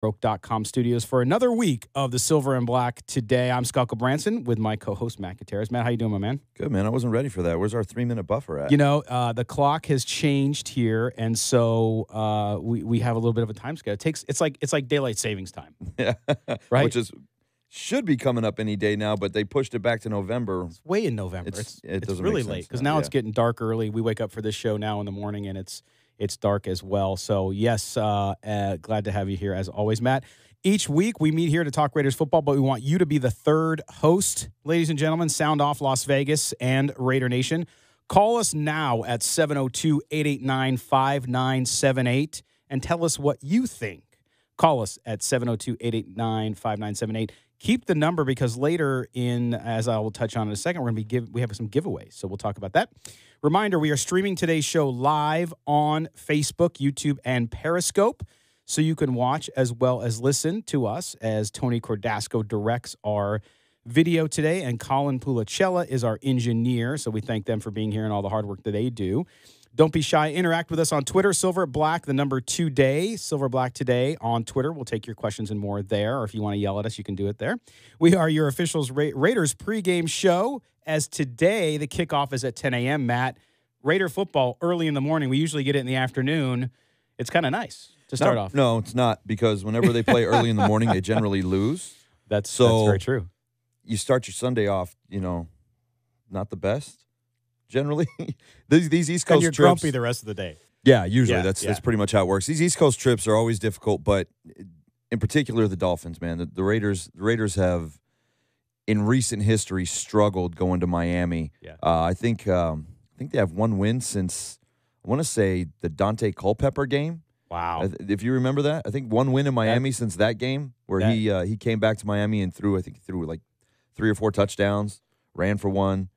Broke.com studios for another week of the Silver and Black Today. I'm Skalka Branson with my co-host, Matt Gutierrez. Matt, how you doing, my man? Good, man. I wasn't ready for that. Where's our 3-minute buffer at? You know, the clock has changed here, and so we have a little bit of a time scale. It's like daylight savings time. Yeah. Right? Which should be coming up any day now, but they pushed it back to November. It's way in November. It doesn't really make late sense because now, now it's getting dark early. We wake up for this show now in the morning, and it's dark as well. So, yes, glad to have you here as always, Matt. Each week, we meet here to talk Raiders football, but we want you to be the third host. Ladies and gentlemen, sound off Las Vegas and Raider Nation. Call us now at 702-889-5978 and tell us what you think. Call us at 702-889-5978. Keep the number because later as I will touch on in a second, we have some giveaways, so we'll talk about that. Reminder, we are streaming today's show live on Facebook, YouTube, and Periscope. So you can watch as well as listen to us as Tony Cordasco directs our video today. And Colin Pulicella is our engineer. So we thank them for being here and all the hard work that they do. Don't be shy. Interact with us on Twitter, Silver Black, the number 2 day, Silver Black Today on Twitter. We'll take your questions and more there. Or if you want to yell at us, you can do it there. We are your officials Raiders pregame show. As today, the kickoff is at 10 a.m., Matt. Raider football early in the morning. We usually get it in the afternoon. It's kind of nice. To start off. No, it's not, because whenever they play early in the morning, they generally lose. That's very true. You start your Sunday off, not the best, generally. These East Coast and you're trips. grumpy the rest of the day. Yeah, usually. That's pretty much how it works. These East Coast trips are always difficult, but in particular the Dolphins, man. The Raiders have, in recent history, struggled going to Miami. Yeah. I think they have one win since, I want to say, the Dante Culpepper game. Wow. If you remember that, I think one win in Miami since that game where he came back to Miami and threw like 3 or 4 touchdowns, ran for one,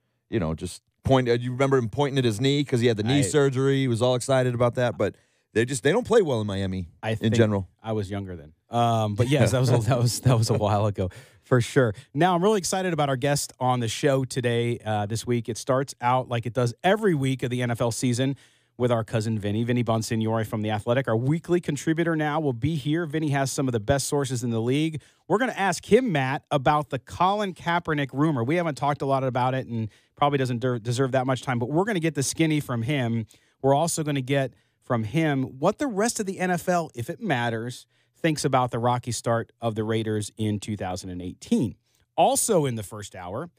just point. You remember him pointing at his knee because he had the knee surgery. He was all excited about that, but they don't play well in Miami in general. I was younger then. But yes, that was a while ago for sure. Now I'm really excited about our guest on the show today, this week. It starts out like it does every week of the NFL season with our cousin Vinny Bonsignore from The Athletic. Our weekly contributor now will be here. Vinny has some of the best sources in the league. We're going to ask him, Matt, about the Colin Kaepernick rumor. We haven't talked a lot about it and probably doesn't deserve that much time, but we're going to get the skinny from him. We're also going to get from him what the rest of the NFL, if it matters, thinks about the rocky start of the Raiders in 2018. Also in the first hour,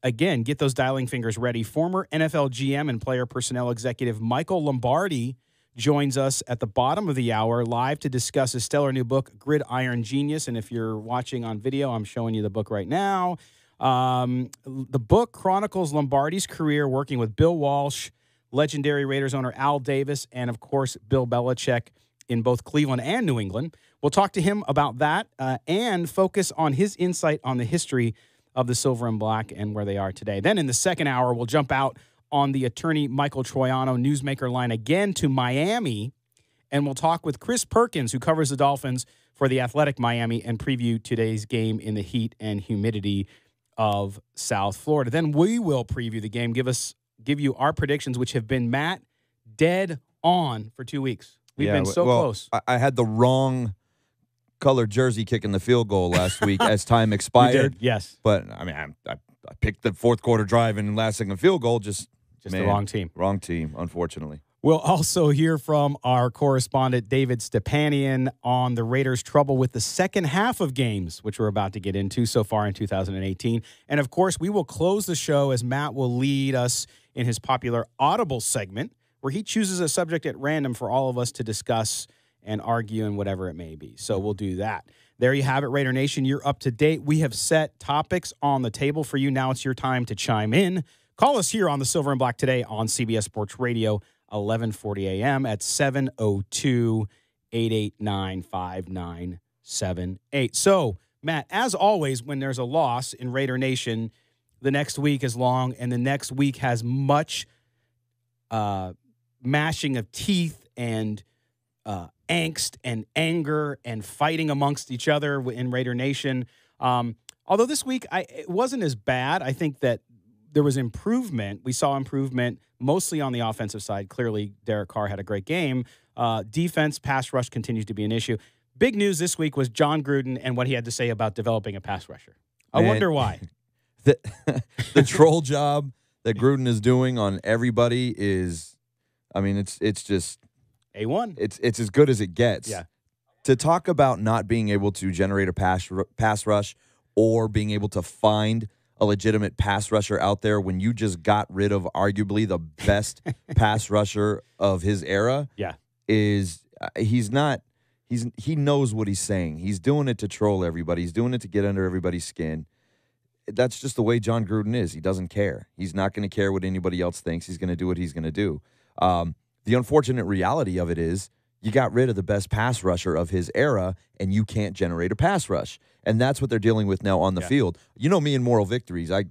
again, get those dialing fingers ready. Former NFL GM and player personnel executive Michael Lombardi joins us at the bottom of the hour live to discuss his stellar new book, Gridiron Genius. And if you're watching on video, I'm showing you the book right now. The book chronicles Lombardi's career working with Bill Walsh, legendary Raiders owner Al Davis, and, of course, Bill Belichick in both Cleveland and New England. We'll talk to him about that and focus on his insight on the history of the Silver and Black and where they are today. Then in the second hour, we'll jump out on the attorney Michael Troiano newsmaker line again to Miami, and we'll talk with Chris Perkins, who covers the Dolphins for the Athletic Miami, and preview today's game in the heat and humidity of South Florida. Then we will preview the game, give you our predictions, which have been, Matt, dead on for 2 weeks. We've been so close. I had the wrong colored jersey kicking the field goal last week as time expired. You did, yes. But, I mean, I picked the fourth quarter drive and last second field goal, just the wrong team. Wrong team, unfortunately. We'll also hear from our correspondent David Stepanian on the Raiders' trouble with the second half of games, which we're about to get into so far in 2018. And, of course, we will close the show as Matt will lead us in his popular Audible segment, where he chooses a subject at random for all of us to discuss and argue and whatever it may be. So we'll do that. There you have it, Raider Nation. You're up to date. We have set topics on the table for you. Now it's your time to chime in. Call us here on the Silver and Black Today on CBS Sports Radio, 11:40 a.m. at 702-889-5978. So, Matt, as always, when there's a loss in Raider Nation, the next week is long, and the next week has much mashing of teeth and angst and anger and fighting amongst each other in Raider Nation. Although this week it wasn't as bad. I think that there was improvement. We saw improvement mostly on the offensive side. Clearly, Derek Carr had a great game. Defense, pass rush continues to be an issue. Big news this week was John Gruden and what he had to say about developing a pass rusher. I wonder why. The troll job that Gruden is doing on everybody is, I mean, it's just A1. It's as good as it gets. Yeah. To talk about not being able to generate a pass rush or being able to find a legitimate pass rusher out there when you just got rid of arguably the best pass rusher of his era, is he knows what he's saying. He's doing it to troll everybody. He's doing it to get under everybody's skin. That's just the way John Gruden is. He doesn't care. He's not going to care what anybody else thinks. He's going to do what he's going to do. The unfortunate reality of it is you got rid of the best pass rusher of his era, and you can't generate a pass rush. And that's what they're dealing with now on the field. You know me and moral victories. They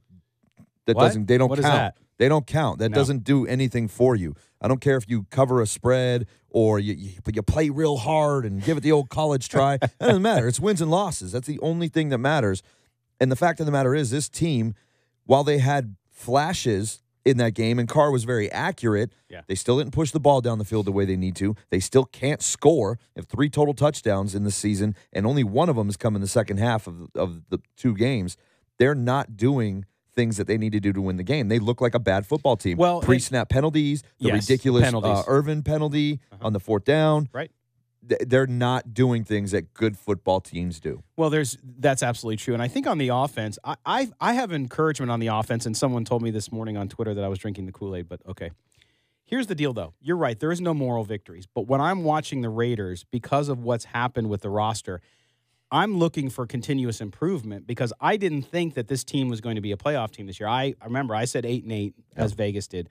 don't What count. is that? They don't count. That doesn't do anything for you. I don't care if you cover a spread or you play real hard and give it the old college try. That doesn't matter. It's wins and losses. That's the only thing that matters. And the fact of the matter is, this team, while they had flashes in that game and Carr was very accurate, they still didn't push the ball down the field the way they need to. They still can't score. They have 3 total touchdowns in the season, and only one of them has come in the second half of the 2 games. They're not doing things that they need to do to win the game. They look like a bad football team. Well, pre-snap penalties, the ridiculous Irvin penalty on the 4th down. Right. They're not doing things that good football teams do. Well, that's absolutely true. And I think on the offense, I have encouragement on the offense, and someone told me this morning on Twitter that I was drinking the Kool-Aid, but okay. Here's the deal, though. You're right. There is no moral victories. But when I'm watching the Raiders, because of what's happened with the roster, I'm looking for continuous improvement because I didn't think that this team was going to be a playoff team this year. I remember I said 8-8, as Vegas did.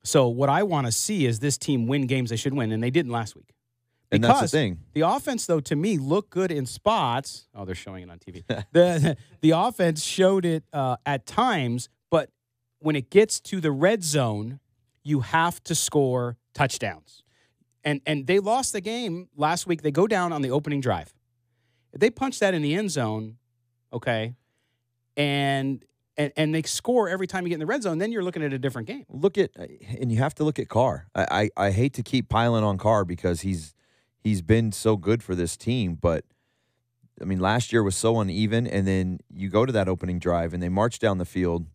So what I want to see is this team win games they should win, and they didn't last week. And that's the thing. The offense, though, to me, looked good in spots. Oh, they're showing it on TV. The offense showed it at times, but when it gets to the red zone, you have to score touchdowns. And they lost the game last week. They go down on the opening drive. If they punch that in the end zone, okay, and they score every time you get in the red zone, then you're looking at a different game. And you have to look at Carr. I hate to keep piling on Carr because he's been so good for this team, but I mean, last year was so uneven, and then you go to that opening drive, and they march down the field,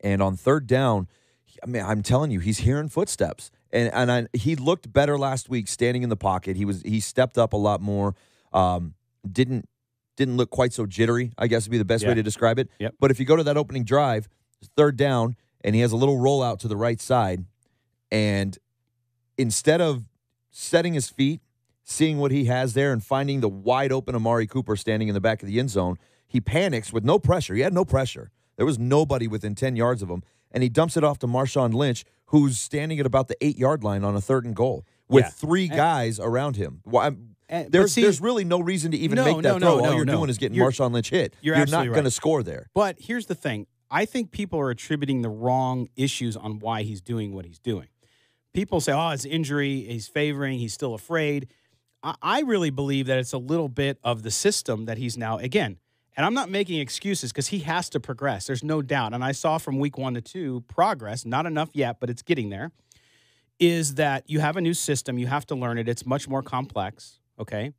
and on 3rd down, I mean, I'm telling you, he's hearing footsteps, and he looked better last week standing in the pocket. He stepped up a lot more. Didn't look quite so jittery, I guess would be the best way to describe it. Yep. But if you go to that opening drive, 3rd down, and he has a little rollout to the right side, and instead of setting his feet, seeing what he has there and finding the wide open Amari Cooper standing in the back of the end zone, he panics with no pressure. He had no pressure. There was nobody within 10 yards of him, and he dumps it off to Marshawn Lynch, who's standing at about the 8-yard line on a 3rd and goal with 3 guys around him. There's really no reason to even make that throw. All you're doing is getting Marshawn Lynch hit. You're not going to score there. But here's the thing. I think people are attributing the wrong issues on why he's doing what he's doing. People say, oh, it's injury, he's favoring, he's still afraid. I really believe that it's a little bit of the system that he's now, again, and I'm not making excuses because he has to progress. There's no doubt. And I saw from week 1 to 2 progress, not enough yet, but it's getting there, is that you have a new system. You have to learn it. It's much more complex, okay?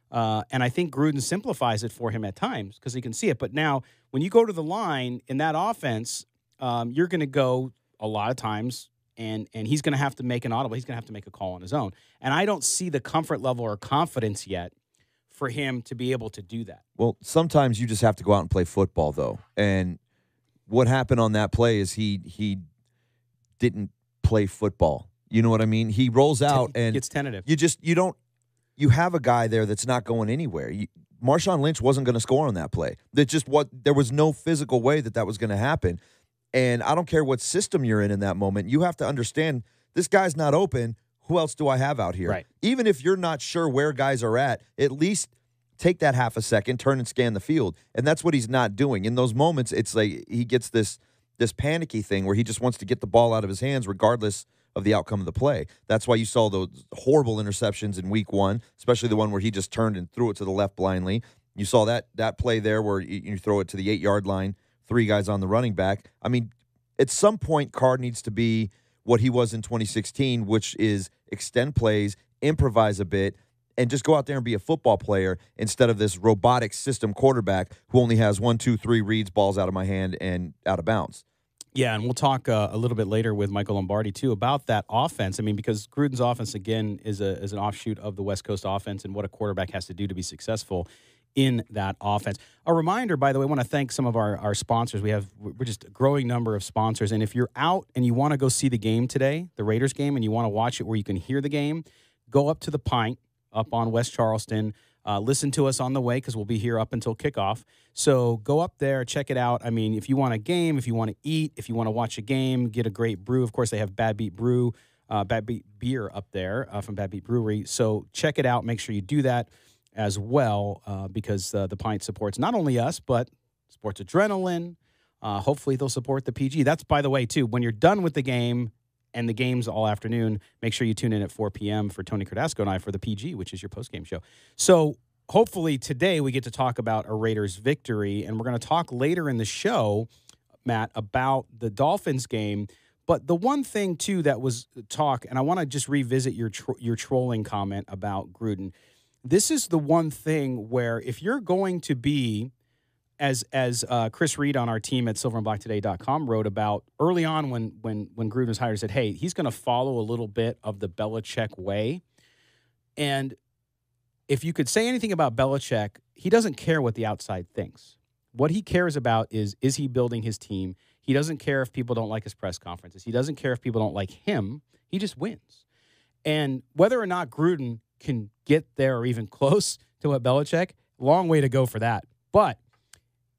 And I think Gruden simplifies it for him at times because he can see it. But now when you go to the line in that offense, you're going to go a lot of times and he's going to have to make an audible. He's going to have to make a call on his own. And I don't see the comfort level or confidence yet for him to be able to do that. Well, sometimes you just have to go out and play football, though. And what happened on that play is he didn't play football. You know what I mean? He rolls out and it's tentative. You have a guy there that's not going anywhere. Marshawn Lynch wasn't going to score on that play. There was no physical way that was going to happen. And I don't care what system you're in that moment. You have to understand this guy's not open. Who else do I have out here? Right. Even if you're not sure where guys are at least take that half a second, turn and scan the field. And that's what he's not doing. In those moments, it's like he gets this panicky thing where he just wants to get the ball out of his hands regardless of the outcome of the play. That's why you saw those horrible interceptions in week 1, especially the one where he just turned and threw it to the left blindly. You saw that play there where you throw it to the 8-yard line, 3 guys on the running back. I mean, at some point, Carr needs to be what he was in 2016, which is extend plays, improvise a bit, and just go out there and be a football player instead of this robotic system quarterback who only has 1, 2, 3 reads, balls out of my hand and out of bounds. Yeah, and we'll talk a little bit later with Michael Lombardi, too, about that offense. I mean, because Gruden's offense, again, is an offshoot of the West Coast offense and what a quarterback has to do to be successful in that offense. A reminder, by the way, I want to thank some of our sponsors. We're just a growing number of sponsors. And if you're out and you want to go see the game today, the Raiders game, and you want to watch it where you can hear the game, go up to the Pint up on West Charleston. Listen to us on the way because we'll be here up until kickoff. So go up there, check it out. I mean, if you want a game, if you want to eat, if you want to watch a game, get a great brew. Of course, they have Bad Beat beer up there from Bad Beat Brewery. So check it out. Make sure you do that as well because the Pint supports not only us, but Sports Adrenaline. Hopefully they'll support the PG. That's, by the way, too, when you're done with the game and the game's all afternoon, make sure you tune in at 4 p.m. for Tony Cardasco and I for the PG, which is your postgame show. So hopefully today we get to talk about a Raiders victory, and we're going to talk later in the show, Matt, about the Dolphins game. But the one thing, too, that was talk, and I want to just revisit your trolling comment about Gruden. This is the one thing where if you're going to be, as Chris Reed on our team at silverandblacktoday.com wrote about early on when Gruden was hired, said, hey, he's going to follow a little bit of the Belichick way. And if you could say anything about Belichick, he doesn't care what the outside thinks. What he cares about is he building his team? He doesn't care if people don't like his press conferences. He doesn't care if people don't like him. He just wins. And whether or not Gruden can get there or even close to what Belichick, long way to go for that. But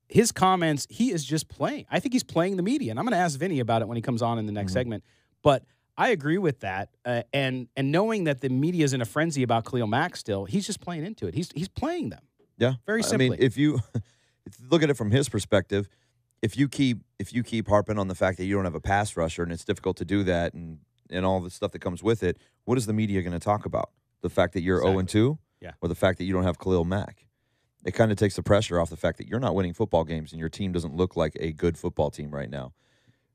his comments, he is just playing. I think he's playing the media, and I'm going to ask Vinny about it when he comes on in the next segment. But I agree with that, and knowing that the media is in a frenzy about Khalil Mack still, he's just playing into it. He's playing them. Yeah, very simply. I mean, if you look at it from his perspective, if you keep harping on the fact that you don't have a pass rusher and it's difficult to do that, and all the stuff that comes with it, what is the media going to talk about? The fact that you're 0-2, or the fact that you don't have Khalil Mack? It kind of takes the pressure off the fact that you're not winning football games and your team doesn't look like a good football team right now,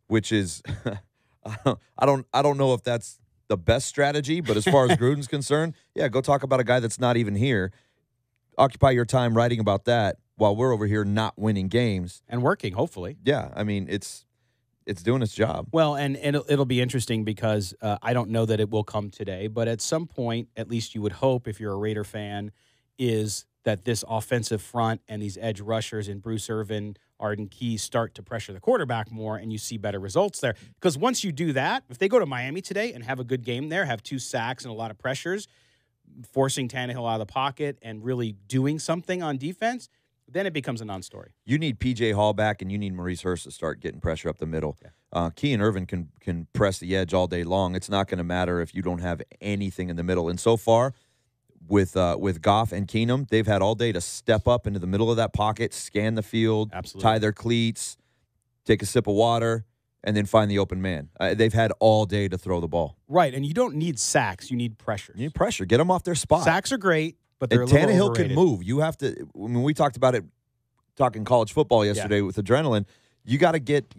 which is I don't know if that's the best strategy, but as far as Gruden's concerned, yeah, go talk about a guy that's not even here. Occupy your time writing about that while we're over here not winning games and working, hopefully. Yeah, I mean, it's doing its job. Well, and it'll be interesting because I don't know that it will come today, but at some point, at least you would hope if you're a Raider fan, is that this offensive front and these edge rushers and Bruce Irvin, Arden Key start to pressure the quarterback more and you see better results there. Because once you do that, if they go to Miami today and have a good game there, have 2 sacks and a lot of pressures, forcing Tannehill out of the pocket and really doing something on defense, then it becomes a non-story. You need P.J. Hall back, and you need Maurice Hurst to start getting pressure up the middle. Yeah. Key and Irvin can press the edge all day long. It's not going to matter if you don't have anything in the middle. And so far, with Goff and Keenum, they've had all day to step up into the middle of that pocket, scan the field, tie their cleats, take a sip of water, and then find the open man. They've had all day to throw the ball. Right, and you don't need sacks. You need pressure. You need pressure. Get them off their spot. Sacks are great, but they're a little Tannehill overrated. can move. You have to. When we talked about it, talking college football yesterday with Adrenaline, you got to get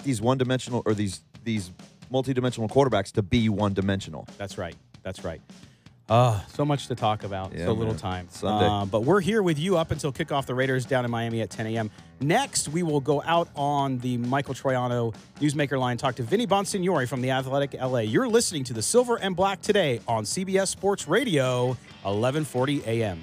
these one-dimensional or these multi-dimensional quarterbacks to be one-dimensional. That's right. So much to talk about. Yeah, so little time. Sunday. But we're here with you up until kickoff. The Raiders down in Miami at 10 a.m. Next, we will go out on the Michael Troiano Newsmaker line, talk to Vinny Bonsignore from the Athletic LA. You're listening to the Silver and Black today on CBS Sports Radio, 1140 a.m.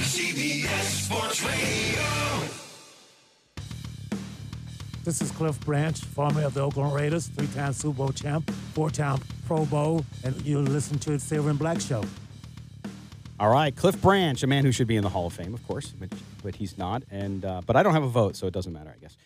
CBS Sports Radio. This is Cliff Branch, former of the Oakland Raiders, 3-time Super Bowl champ, 4-time Pro Bowl, and you listen to the Silver and Black Show. All right, Cliff Branch, a man who should be in the Hall of Fame, of course, but he's not. And but I don't have a vote, so it doesn't matter, I guess.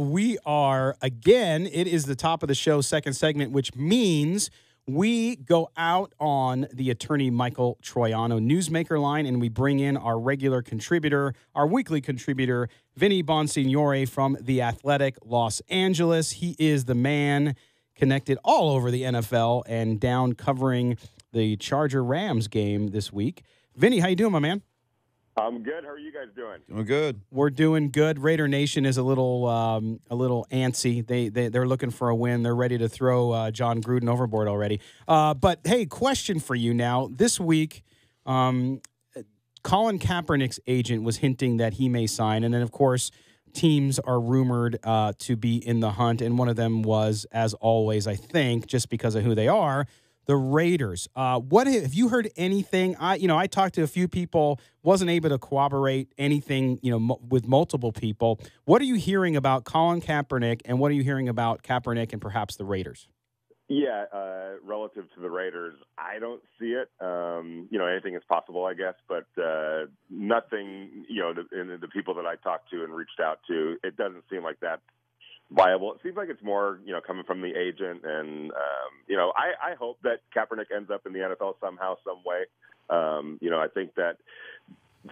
We are, again, it is the top of the show, second segment, which means we go out on the attorney Michael Troiano newsmaker line, and we bring in our regular contributor, our weekly contributor, Vinny Bonsignore from The Athletic Los Angeles. He is the man connected all over the NFL and down covering the Charger-Rams game this week. Vinny, how you doing, my man? I'm good. How are you guys doing? Doing good. We're doing good. Raider Nation is a little antsy. They're looking for a win. They're ready to throw John Gruden overboard already. But hey, question for you now. This week, Colin Kaepernick's agent was hinting that he may sign, and then of course, teams are rumored to be in the hunt, and one of them was, as always, I think, just because of who they are, the Raiders. What have you heard anything? I talked to a few people, wasn't able to corroborate anything, with multiple people. What are you hearing about Colin Kaepernick, and what are you hearing about Kaepernick and perhaps the Raiders? Yeah, relative to the Raiders, I don't see it. Anything is possible, I guess, but nothing, in the people that I talked to and reached out to, it doesn't seem like that's viable. It seems like it's more, coming from the agent, and I hope that Kaepernick ends up in the NFL somehow, some way. I think that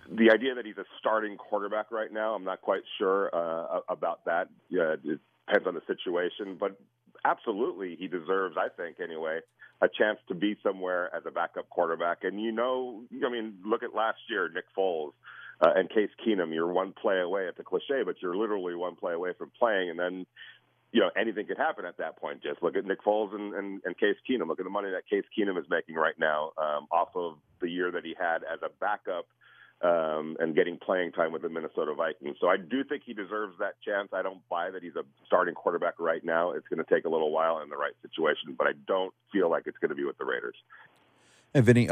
the idea that he's a starting quarterback right now, I'm not quite sure about that. It depends on the situation, but absolutely he deserves, I think anyway, a chance to be somewhere as a backup quarterback. And look at last year, Nick Foles. And Case Keenum, you're one play away. It's a cliche, but you're literally one play away from playing, and then, anything could happen at that point. Just look at Nick Foles and Case Keenum. Look at the money that Case Keenum is making right now off of the year that he had as a backup and getting playing time with the Minnesota Vikings. So I do think he deserves that chance. I don't buy that he's a starting quarterback right now. It's going to take a little while in the right situation, but I don't feel like it's going to be with the Raiders. Hey, Vinny,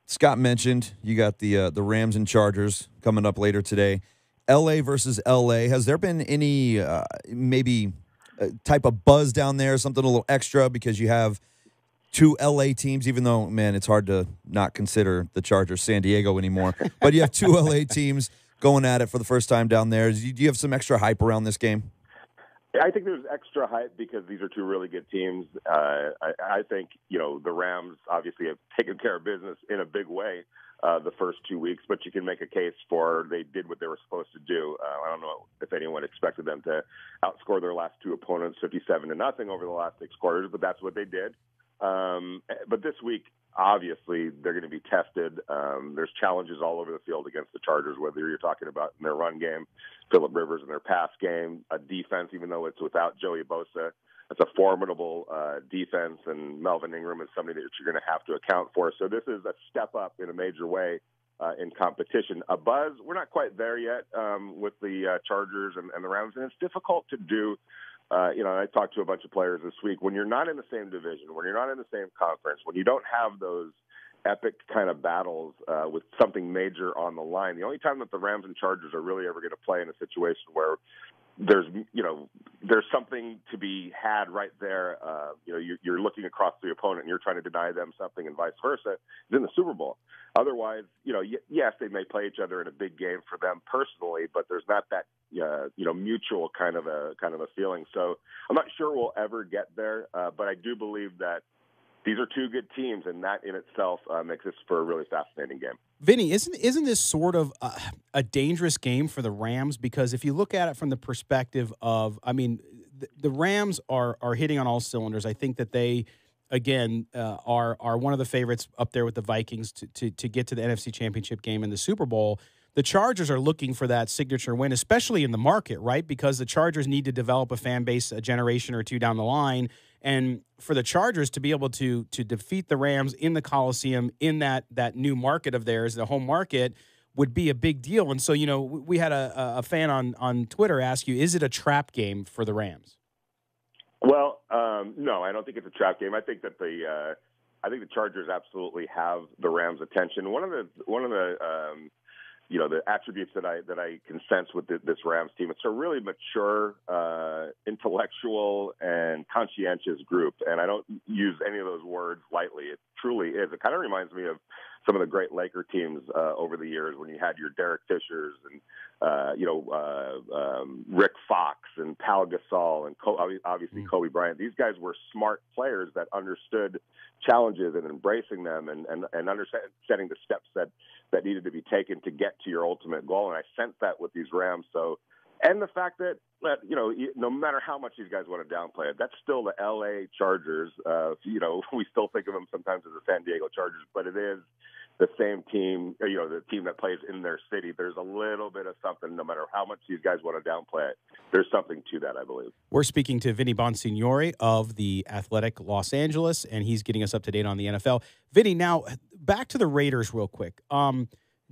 Scott mentioned you got the Rams and Chargers coming up later today. L.A. versus L.A. Has there been any type of buzz down there, something a little extra because you have two L.A. teams, even though, man, it's hard to not consider the Chargers San Diego anymore. But you have two L.A. teams going at it for the first time down there. Do you have some extra hype around this game? I think there's extra hype because these are two really good teams. I think, the Rams obviously have taken care of business in a big way the first 2 weeks, but you can make a case for they did what they were supposed to do. I don't know if anyone expected them to outscore their last two opponents 57-0 over the last 6 quarters, but that's what they did. But this week, obviously, they're going to be tested. There's challenges all over the field against the Chargers, whether you're talking about in their run game, Phillip Rivers in their pass game, a defense, even though it's without Joey Bosa. It's a formidable defense, and Melvin Ingram is somebody that you're going to have to account for. So this is a step up in a major way in competition. A buzz, we're not quite there yet with the Chargers and the Rams, and it's difficult to do. I talked to a bunch of players this week. When you're not in the same division, when you're not in the same conference, when you don't have those epic kind of battles with something major on the line, the only time that the Rams and Chargers are really ever going to play in a situation where there's something to be had right there. You're looking across the opponent and you're trying to deny them something, and vice versa, is in the Super Bowl. Otherwise, yes, they may play each other in a big game for them personally, but there's not that mutual kind of a feeling. So I'm not sure we'll ever get there, but I do believe that these are two good teams, and that in itself makes this for a really fascinating game. Vinny, isn't this sort of a dangerous game for the Rams? Because if you look at it from the perspective of, the Rams are hitting on all cylinders. I think that they, again, are one of the favorites up there with the Vikings to get to the NFC Championship game in the Super Bowl. The Chargers are looking for that signature win, especially in the market, right? Because the Chargers need to develop a fan base a generation or two down the line. And for the Chargers to be able to defeat the Rams in the Coliseum in that new market of theirs, the home market, would be a big deal. And so, we had a fan on Twitter ask you, is it a trap game for the Rams? Well, no, I don't think it's a trap game. I think that I think the Chargers absolutely have the Rams' attention. One of the the attributes that I can sense with this Rams team, it's a really mature, intellectual, and conscientious group. And I don't use any of those words lightly. It truly is. It kind of reminds me of some of the great Laker teams over the years when you had your Derek Fishers and, Rick Fox and Pau Gasol and obviously Kobe Bryant. These guys were smart players that understood challenges and embracing them and understanding the steps that needed to be taken to get to your ultimate goal. And I sense that with these Rams. So, and the fact that, no matter how much these guys want to downplay it, that's still the L.A. Chargers. We still think of them sometimes as the San Diego Chargers, but it is the same team, the team that plays in their city. There's a little bit of something, no matter how much these guys want to downplay it. There's something to that, I believe. We're speaking to Vinny Bonsignore of the Athletic Los Angeles, and he's getting us up to date on the NFL. Vinny, now back to the Raiders real quick.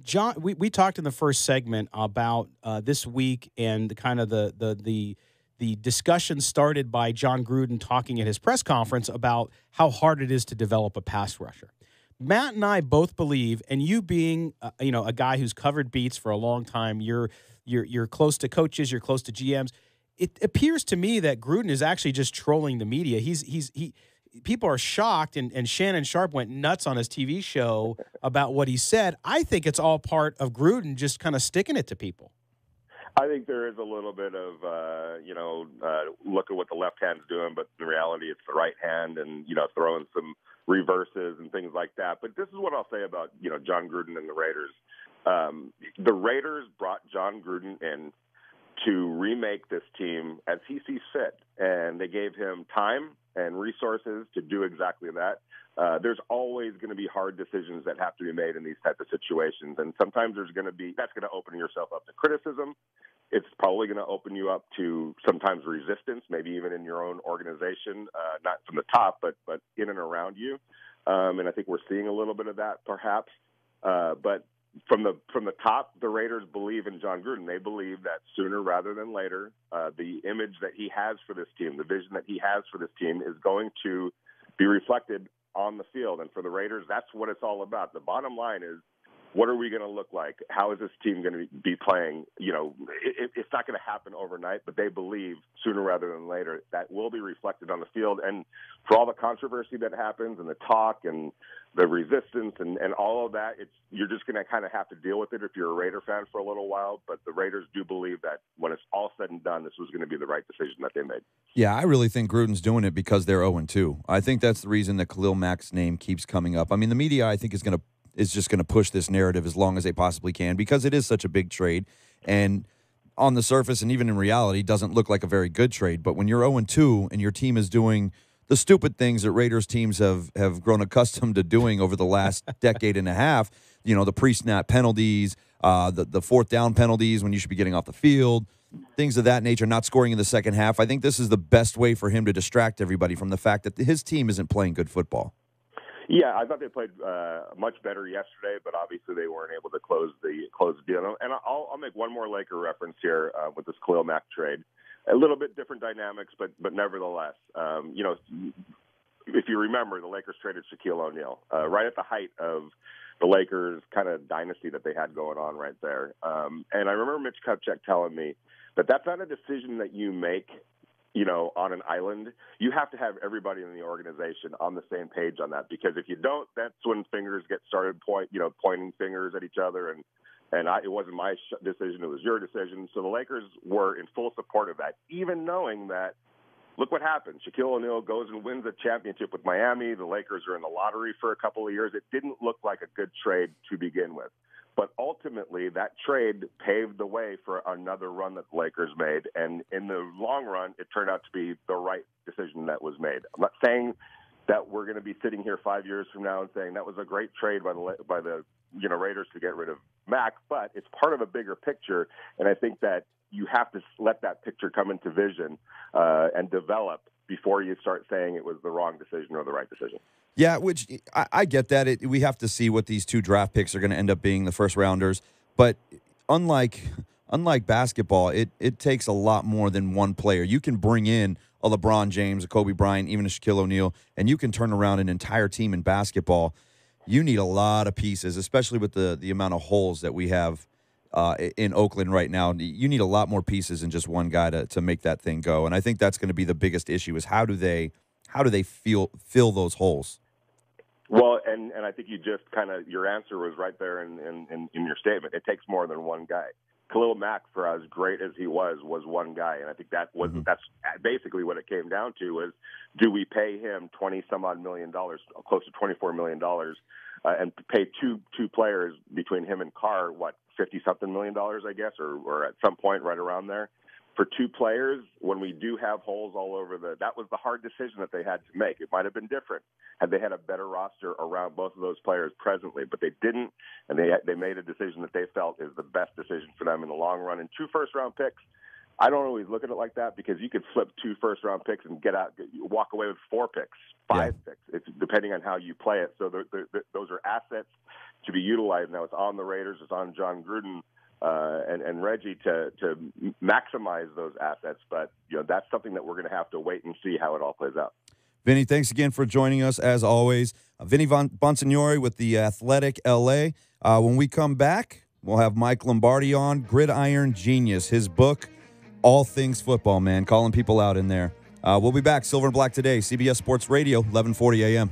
John, we talked in the first segment about this week and kind of the discussion started by John Gruden talking at his press conference about how hard it is to develop a pass rusher. Matt and I both believe, and you being a guy who's covered beats for a long time, you're close to coaches, you're close to GMs. It appears to me that Gruden is actually just trolling the media. People are shocked, and Shannon Sharp went nuts on his TV show about what he said. I think it's all part of Gruden just kind of sticking it to people. I think there is a little bit of, look at what the left hand's doing, but in reality it's the right hand and, throwing some reverses and things like that. But this is what I'll say about, John Gruden and the Raiders. The Raiders brought John Gruden in to remake this team as he sees fit, and they gave him time and resources to do exactly that. There's always going to be hard decisions that have to be made in these types of situations, and sometimes that's going to open yourself up to criticism. It's probably going to open you up to sometimes resistance, maybe even in your own organization, not from the top, but in and around you. And I think we're seeing a little bit of that, perhaps. But from the top, the Raiders believe in John Gruden. They believe that sooner rather than later, the image that he has for this team, the vision that he has for this team, is going to be reflected on the field. And for the Raiders, that's what it's all about. The bottom line is, what are we going to look like? How is this team going to be playing? It's not going to happen overnight, but they believe sooner rather than later that will be reflected on the field. And for all the controversy that happens and the talk and the resistance and all of that, you're just going to kind of have to deal with it if you're a Raider fan for a little while. But the Raiders do believe that when it's all said and done, this was going to be the right decision that they made. Yeah, I really think Gruden's doing it because they're 0-2. I think that's the reason that Khalil Mack's name keeps coming up. I mean, the media, I think, is just going to push this narrative as long as they possibly can because it is such a big trade. And on the surface and even in reality, doesn't look like a very good trade. But when you're 0-2 and your team is doing the stupid things that Raiders teams have grown accustomed to doing over the last decade and a half, the pre-snap penalties, the fourth down penalties when you should be getting off the field, things of that nature, not scoring in the second half. I think this is the best way for him to distract everybody from the fact that his team isn't playing good football. Yeah, I thought they played much better yesterday, but obviously they weren't able to close the deal. And I'll make one more Laker reference here with this Khalil Mack trade. A little bit different dynamics, but nevertheless, if you remember, the Lakers traded Shaquille O'Neal right at the height of the Lakers kind of dynasty that they had going on right there. And I remember Mitch Kupchak telling me that that's not a decision that you make on an island. You have to have everybody in the organization on the same page on that, because if you don't, that's when fingers get started pointing fingers at each other. And it wasn't my decision, it was your decision. So the Lakers were in full support of that, even knowing that, look what happened. Shaquille O'Neal goes and wins a championship with Miami. The Lakers are in the lottery for a couple of years. It didn't look like a good trade to begin with. But ultimately, that trade paved the way for another run that the Lakers made. And in the long run, it turned out to be the right decision that was made. I'm not saying that we're going to be sitting here 5 years from now and saying that was a great trade by the Raiders to get rid of Mack, but it's part of a bigger picture. And I think that you have to let that picture come into vision and develop before you start saying it was the wrong decision or the right decision. Yeah, which I get that. We have to see what these two draft picks are going to end up being, the first rounders. But unlike basketball, it takes a lot more than one player. You can bring in a LeBron James, a Kobe Bryant, even a Shaquille O'Neal, and you can turn around an entire team in basketball. You need a lot of pieces, especially with the amount of holes that we have in Oakland right now. You need a lot more pieces than just one guy to make that thing go. And I think that's going to be the biggest issue is how do they fill those holes? Well, and I think you just your answer was right there in your statement. It takes more than one guy. Khalil Mack, for as great as he was one guy, and I think that's basically what it came down to was, do we pay him $20-some-odd million, close to $24 million, and pay two players between him and Carr, $50-something million, I guess, or at some point right around there. For two players, when we do have holes all over that was the hard decision that they had to make. It might have been different had they had a better roster around both of those players presently, but they didn't, and they made a decision that they felt is the best decision for them in the long run. And 2 first-round picks, I don't always look at it like that because you could flip 2 first-round picks and walk away with 4 picks, 5 picks. It's depending on how you play it. So those are assets to be utilized. Now it's on the Raiders, it's on John Gruden and Reggie to maximize those assets. But that's something that we're going to have to wait and see how it all plays out. Vinny, thanks again for joining us as always. Vinny Bonsignore with the Athletic LA. When we come back, we'll have Mike Lombardi on, Gridiron Genius, his book, All Things Football, man, calling people out in there. We'll be back, Silver and Black today, CBS Sports Radio, 1140 a.m.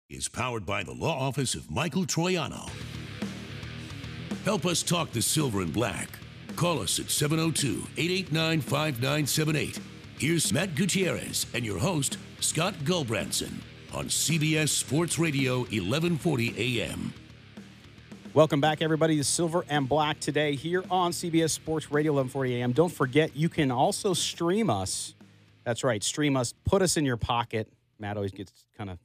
is powered by the law office of Michael Troiano. Help us talk the silver and black. Call us at 702-889-5978. Here's Matt Gutierrez and your host, Scott Gulbranson, on CBS Sports Radio, 1140 AM. Welcome back, everybody, to Silver and Black today here on CBS Sports Radio, 1140 AM. Don't forget, you can also stream us. That's right, stream us. Put us in your pocket. Matt always gets kind of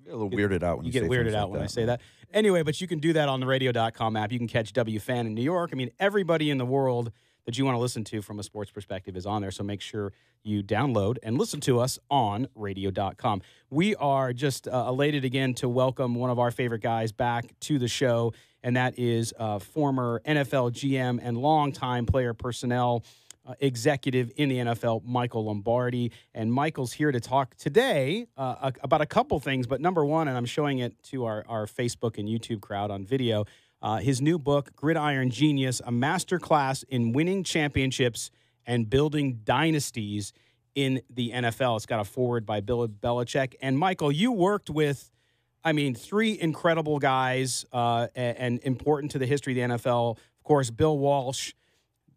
a little weirded out when you get say weirded things out like when that. I say that. Anyway, but you can do that on the radio.com app. You can catch WFAN in New York. I mean, everybody in the world that you want to listen to from a sports perspective is on there. So make sure you download and listen to us on radio.com. We are just elated again to welcome one of our favorite guys back to the show, and that is former NFL GM and longtime player personnel executive in the NFL, Michael Lombardi. And Michael's here to talk today about a couple things, but number one, and I'm showing it to our Facebook and YouTube crowd on video, his new book, Gridiron Genius, a masterclass in winning championships and building dynasties in the NFL. It's got a foreword by Bill Belichick. And Michael, you worked with, three incredible guys and important to the history of the NFL. Of course, Bill Walsh,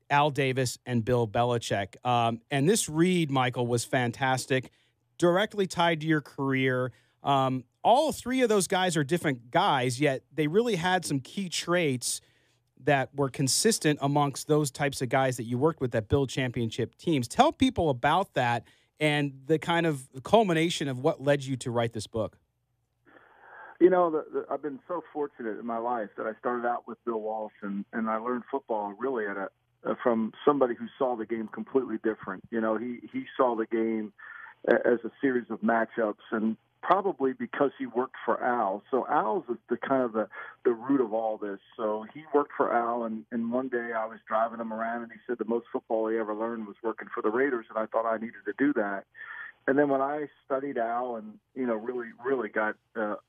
Al Davis, and Bill Belichick. And this read, Michael, was fantastic, directly tied to your career. All three of those guys are different guys, yet they really had some key traits that were consistent amongst those types of guys that you worked with that build championship teams. Tell people about that and the kind of culmination of what led you to write this book. You know, I've been so fortunate in my life that I started out with Bill Walsh, and I learned football really from somebody who saw the game completely different. You know, he saw the game as a series of matchups, and probably because he worked for Al. So Al's is the kind of the root of all this. So he worked for Al, and one day I was driving him around, and he said the most football he ever learned was working for the Raiders, and I thought I needed to do that. And then when I studied Al and, really got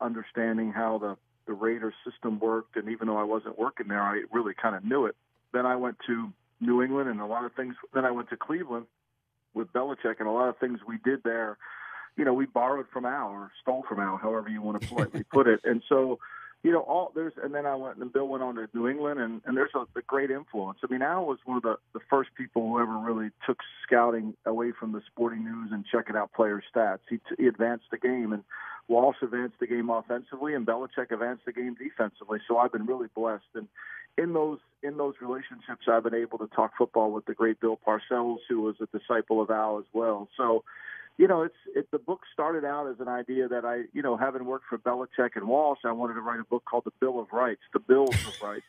understanding how the Raiders system worked, and even though I wasn't working there, I really kind of knew it. Then I went to New England and a lot of things. Then I went to Cleveland with Belichick, and a lot of things we did there, we borrowed from Al or stole from Al, however you want to politely put it. And so, and then I went, and Bill went on to New England, and there's a great influence. Al was one of the first people who ever really took scouting away from the sporting news and checking out player stats. He advanced the game, and Walsh advanced the game offensively, and Belichick advanced the game defensively. So I've been really blessed. And in those relationships, I've been able to talk football with the great Bill Parcells, who was a disciple of Al as well. So, the book started out as an idea that I, having worked for Belichick and Walsh, I wanted to write a book called The Bill of Rights, the Bills of Rights,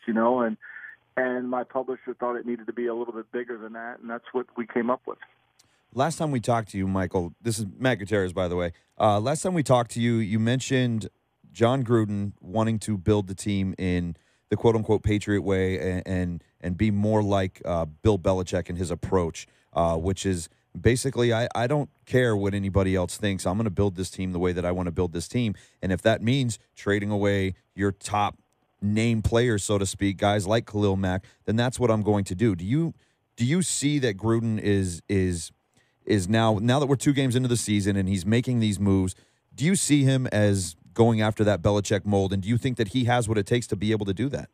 and my publisher thought it needed to be a little bit bigger than that, and that's what we came up with. Last time we talked to you, Michael, this is Matt Gutierrez, by the way. Last time we talked to you, you mentioned John Gruden wanting to build the team in the quote-unquote Patriot way and be more like Bill Belichick in his approach, which is basically, I don't care what anybody else thinks. I'm going to build this team the way that I want to build this team. And if that means trading away your top name players, so to speak, guys like Khalil Mack, then that's what I'm going to do. Do you see that Gruden is now that we're 2 games into the season and he's making these moves, do you see him as going after that Belichick mold? And do you think that he has what it takes to be able to do that?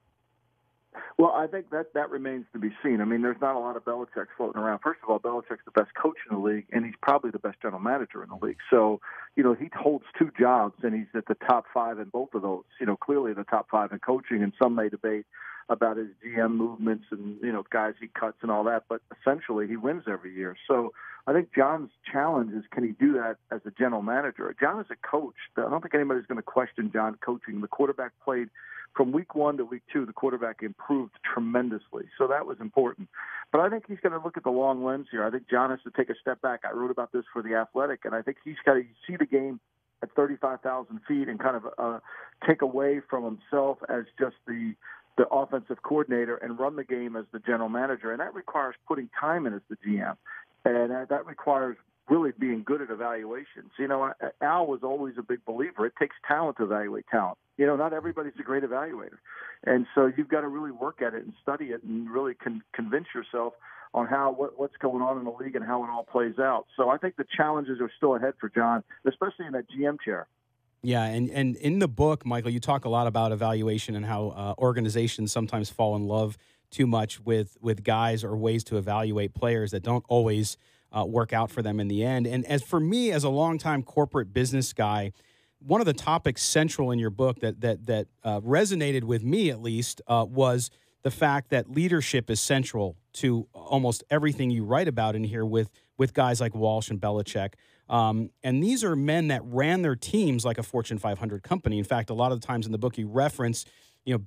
Well, I think that remains to be seen. There's not a lot of Belichicks floating around. First of all, Belichick's the best coach in the league, and he's probably the best general manager in the league. So, he holds 2 jobs, and he's at the top 5 in both of those. Clearly the top 5 in coaching, and some may debate about his GM movements and, guys he cuts and all that. But essentially, he wins every year. So I think John's challenge is, can he do that as a general manager? John is a coach. I don't think anybody's going to question John coaching. The quarterback played from week 1 to week 2, the quarterback improved tremendously. So that was important. But I think he's going to look at the long lens here. I think John has to take a step back. I wrote about this for The Athletic, and I think he's got to see the game at 35,000 feet and kind of take away from himself as just the offensive coordinator and run the game as the general manager. And that requires putting time in as the GM. And that requires really being good at evaluations. Al was always a big believer. It takes talent to evaluate talent. Not everybody's a great evaluator. And so you've got to really work at it and study it and really convince yourself on what's going on in the league and how it all plays out. So I think the challenges are still ahead for John, especially in that GM chair. Yeah, and in the book, Michael, you talk a lot about evaluation and how organizations sometimes fall in love too much with guys or ways to evaluate players that don't always work out for them in the end. And as for me, as a longtime corporate business guy, one of the topics central in your book that resonated with me, at least, was the fact that leadership is central to almost everything you write about in here with guys like Walsh and Belichick. And these are men that ran their teams like a Fortune 500 company. In fact, a lot of the times in the book you reference,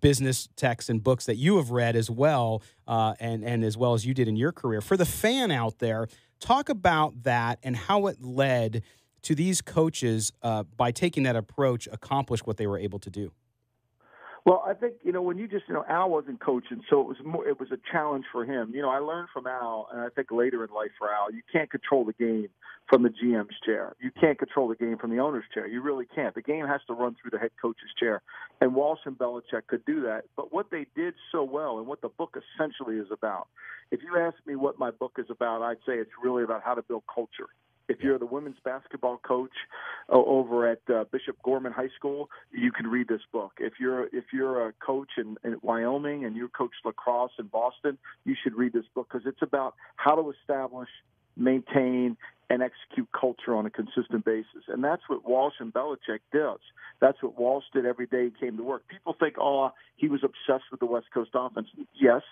business texts and books that you have read as well, and as well as you did in your career. For the fan out there, talk about that and how it led to these coaches, by taking that approach, accomplish what they were able to do. Well, I think, when you just, Al wasn't coaching, so it was a challenge for him. I learned from Al, and I think later in life for Al, you can't control the game from the GM's chair. You can't control the game from the owner's chair. You really can't. The game has to run through the head coach's chair. And Walsh and Belichick could do that. But what they did so well, and what the book essentially is about, if you ask me what my book is about, I'd say it's really about how to build culture. If you're the women's basketball coach over at Bishop Gorman High School, you can read this book. If you're a coach in Wyoming and you coach lacrosse in Boston, you should read this book because it's about how to establish, maintain, and execute culture on a consistent basis. And that's what Walsh and Belichick does. That's what Walsh did every day he came to work. People think, he was obsessed with the West Coast offense. Yes,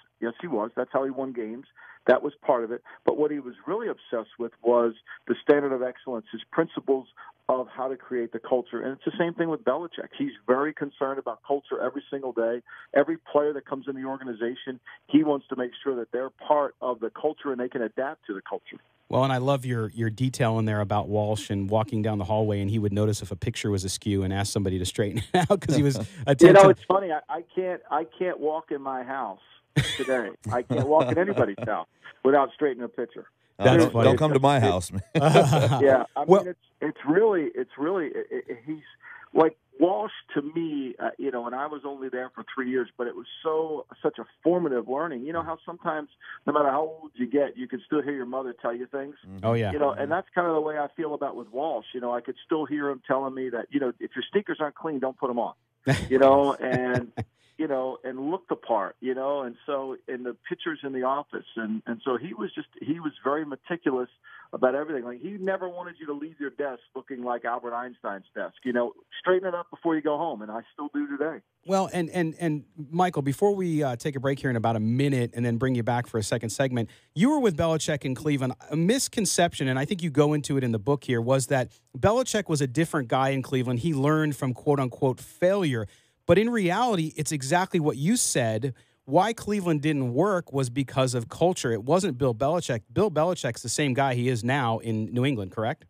he was. That's how he won games. That was part of it. But what he was really obsessed with was the standard of excellence, his principles of how to create the culture. And it's the same thing with Belichick. He's very concerned about culture every single day. Every player that comes in the organization, he wants to make sure that they're part of the culture and they can adapt to the culture. Well, and I love your detail in there about Walsh and walking down the hallway, and he would notice if a picture was askew and ask somebody to straighten it out because he was attentive. It's funny. I can't walk in my house today. I can't walk in anybody's house without straightening a picture. That's funny. Don't come to my house, man. Yeah, mean, it's really he's like Walsh to me, and I was only there for 3 years, but it was such a formative learning. You know how sometimes, no matter how old you get, you can still hear your mother tell you things. Oh yeah. And that's kind of the way I feel about with Walsh. I could still hear him telling me that, if your sneakers aren't clean, don't put them on. And look the part, and so in the pictures in the office. And so he was very meticulous about everything. Like he never wanted you to leave your desk looking like Albert Einstein's desk, straighten it up before you go home. And I still do today. Well, and Michael, before we take a break here in about a minute and then bring you back for a second segment, you were with Belichick in Cleveland. A misconception, and I think you go into it in the book here, was that Belichick was a different guy in Cleveland. He learned from quote-unquote failure. But in reality, it's exactly what you said. Why Cleveland didn't work was because of culture. It wasn't Bill Belichick. Bill Belichick's the same guy he is now in New England, correct?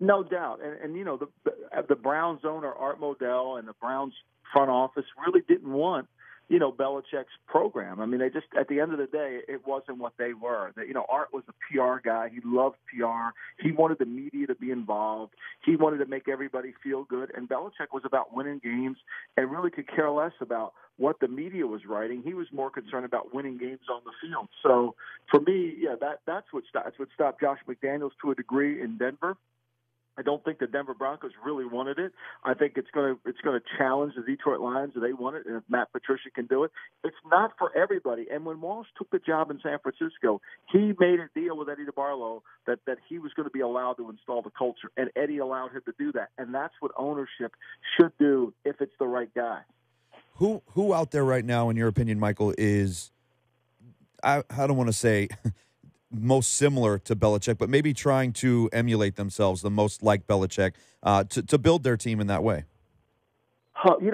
No doubt. And the Browns owner, Art Modell, and the Browns front office really didn't want, Belichick's program. I mean, they just, at the end of the day, it wasn't what they were. Art was a PR guy. He loved PR. He wanted the media to be involved. He wanted to make everybody feel good. And Belichick was about winning games and really could care less about what the media was writing. He was more concerned about winning games on the field. So for me, that's what stopped Josh McDaniels to a degree in Denver. I don't think the Denver Broncos really wanted it. I think it's going to challenge the Detroit Lions if they want it, and if Matt Patricia can do it. It's not for everybody. And when Walsh took the job in San Francisco, he made a deal with Eddie DeBarlo that he was going to be allowed to install the culture, and Eddie allowed him to do that. And that's what ownership should do if it's the right guy. Who out there right now, in your opinion, Michael, is I don't want to say most similar to Belichick, but maybe trying to emulate themselves the most like Belichick to build their team in that way?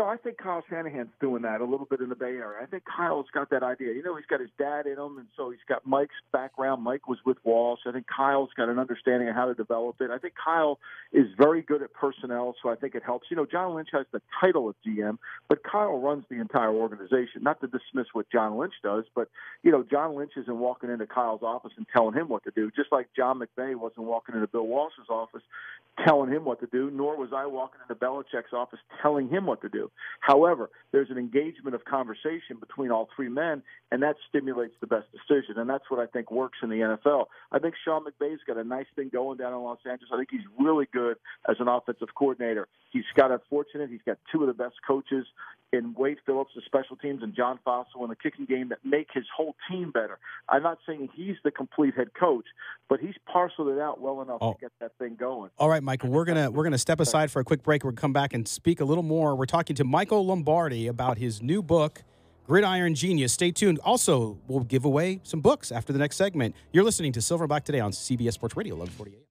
I think Kyle Shanahan's doing that a little bit in the Bay Area. I think Kyle's got that idea. He's got his dad in him, and so he's got Mike's background. Mike was with Walsh. I think Kyle's got an understanding of how to develop it. I think Kyle is very good at personnel, so I think it helps. John Lynch has the title of GM, but Kyle runs the entire organization. Not to dismiss what John Lynch does, but, John Lynch isn't walking into Kyle's office and telling him what to do, just like John McVay wasn't walking into Bill Walsh's office telling him what to do, nor was I walking into Belichick's office telling him what what to do. However, there's an engagement of conversation between all three men, and that stimulates the best decision. And that's what I think works in the NFL. I think Sean McVay's got a nice thing going down in Los Angeles. I think he's really good as an offensive coordinator. He's got fortunate. He's got two of the best coaches in Wade Phillips, the special teams, and John Fossil in the kicking game that make his whole team better. I'm not saying he's the complete head coach, but he's parceled it out well enough to get that thing going. All right, Michael, we're gonna step aside for a quick break. We're gonna come back and speak a little more. We're talking to Michael Lombardi about his new book, Gridiron Genius. Stay tuned. Also, we'll give away some books after the next segment. You're listening to Silverback Today on CBS Sports Radio, 1140 AM.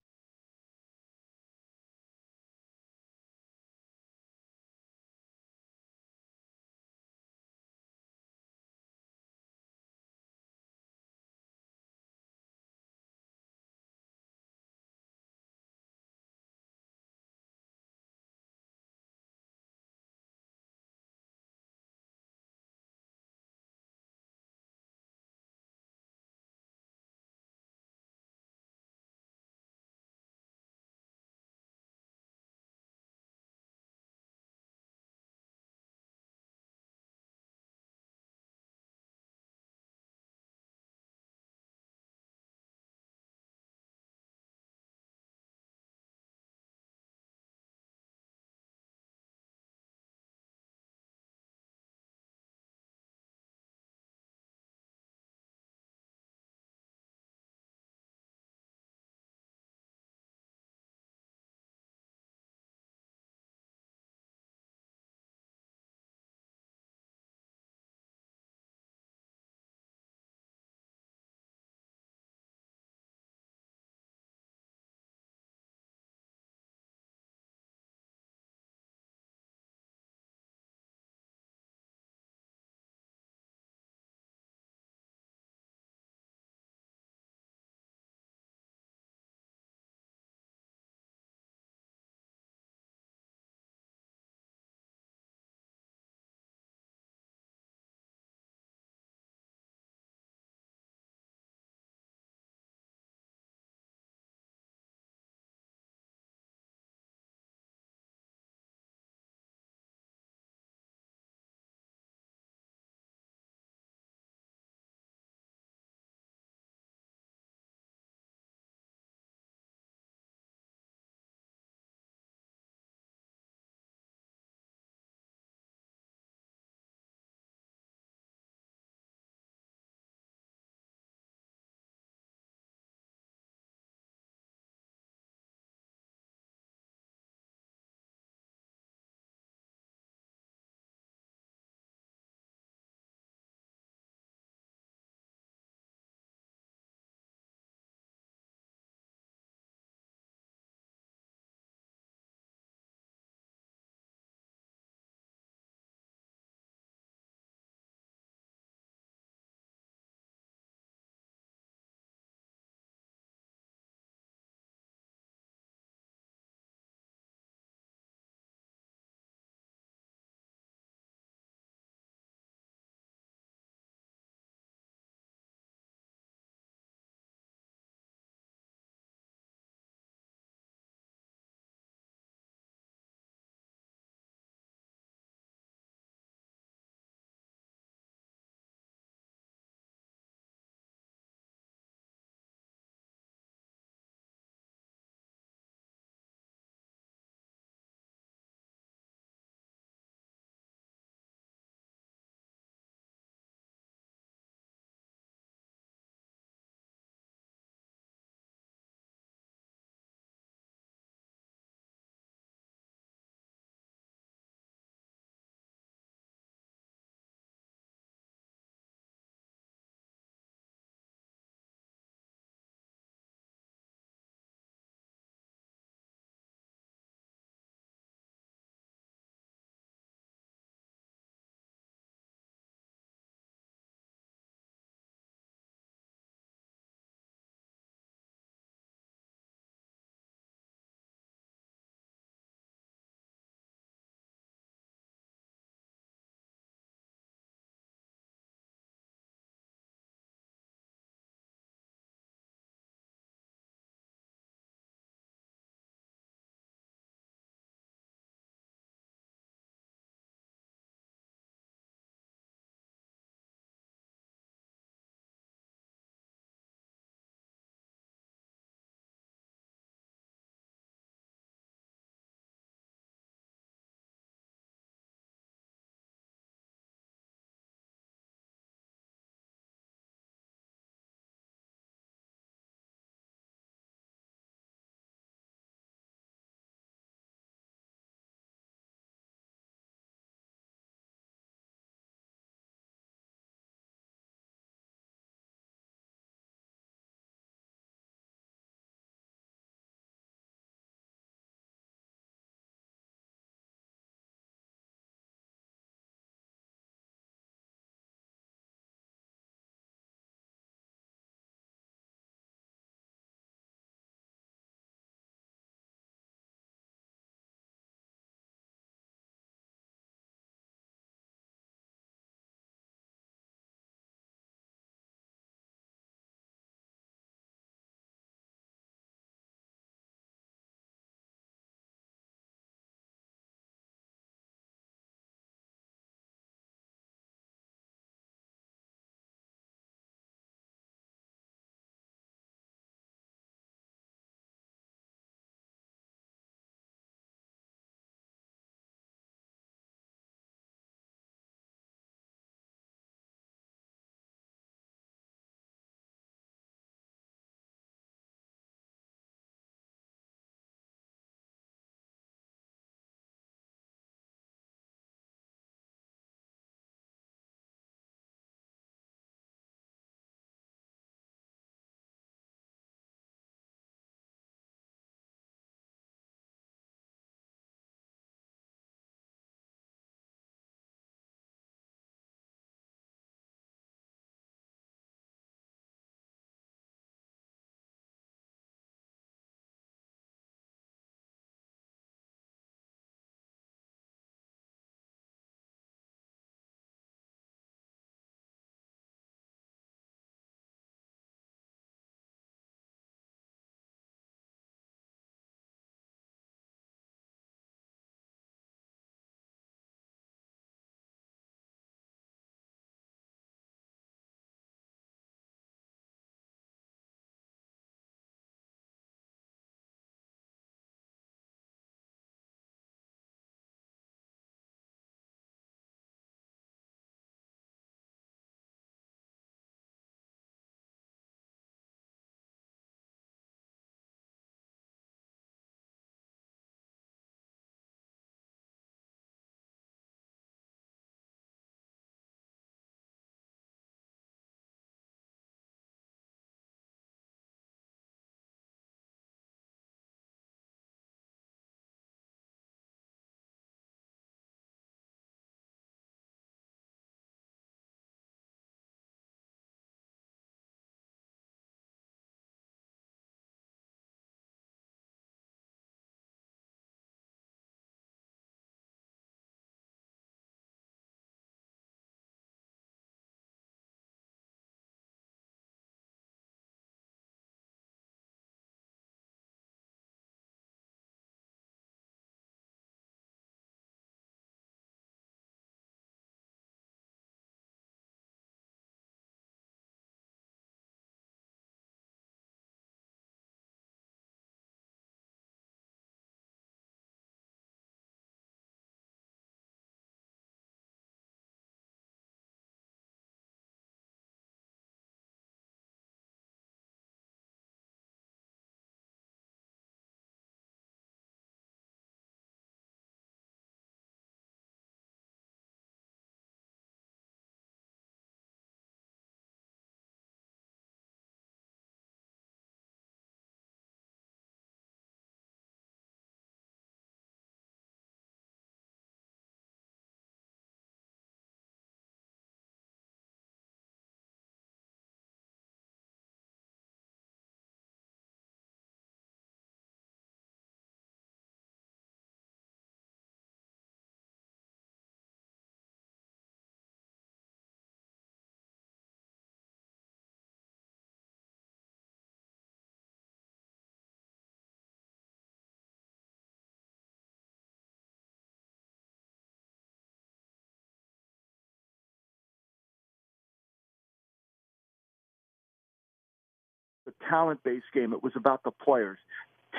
the talent-based game. It was about the players.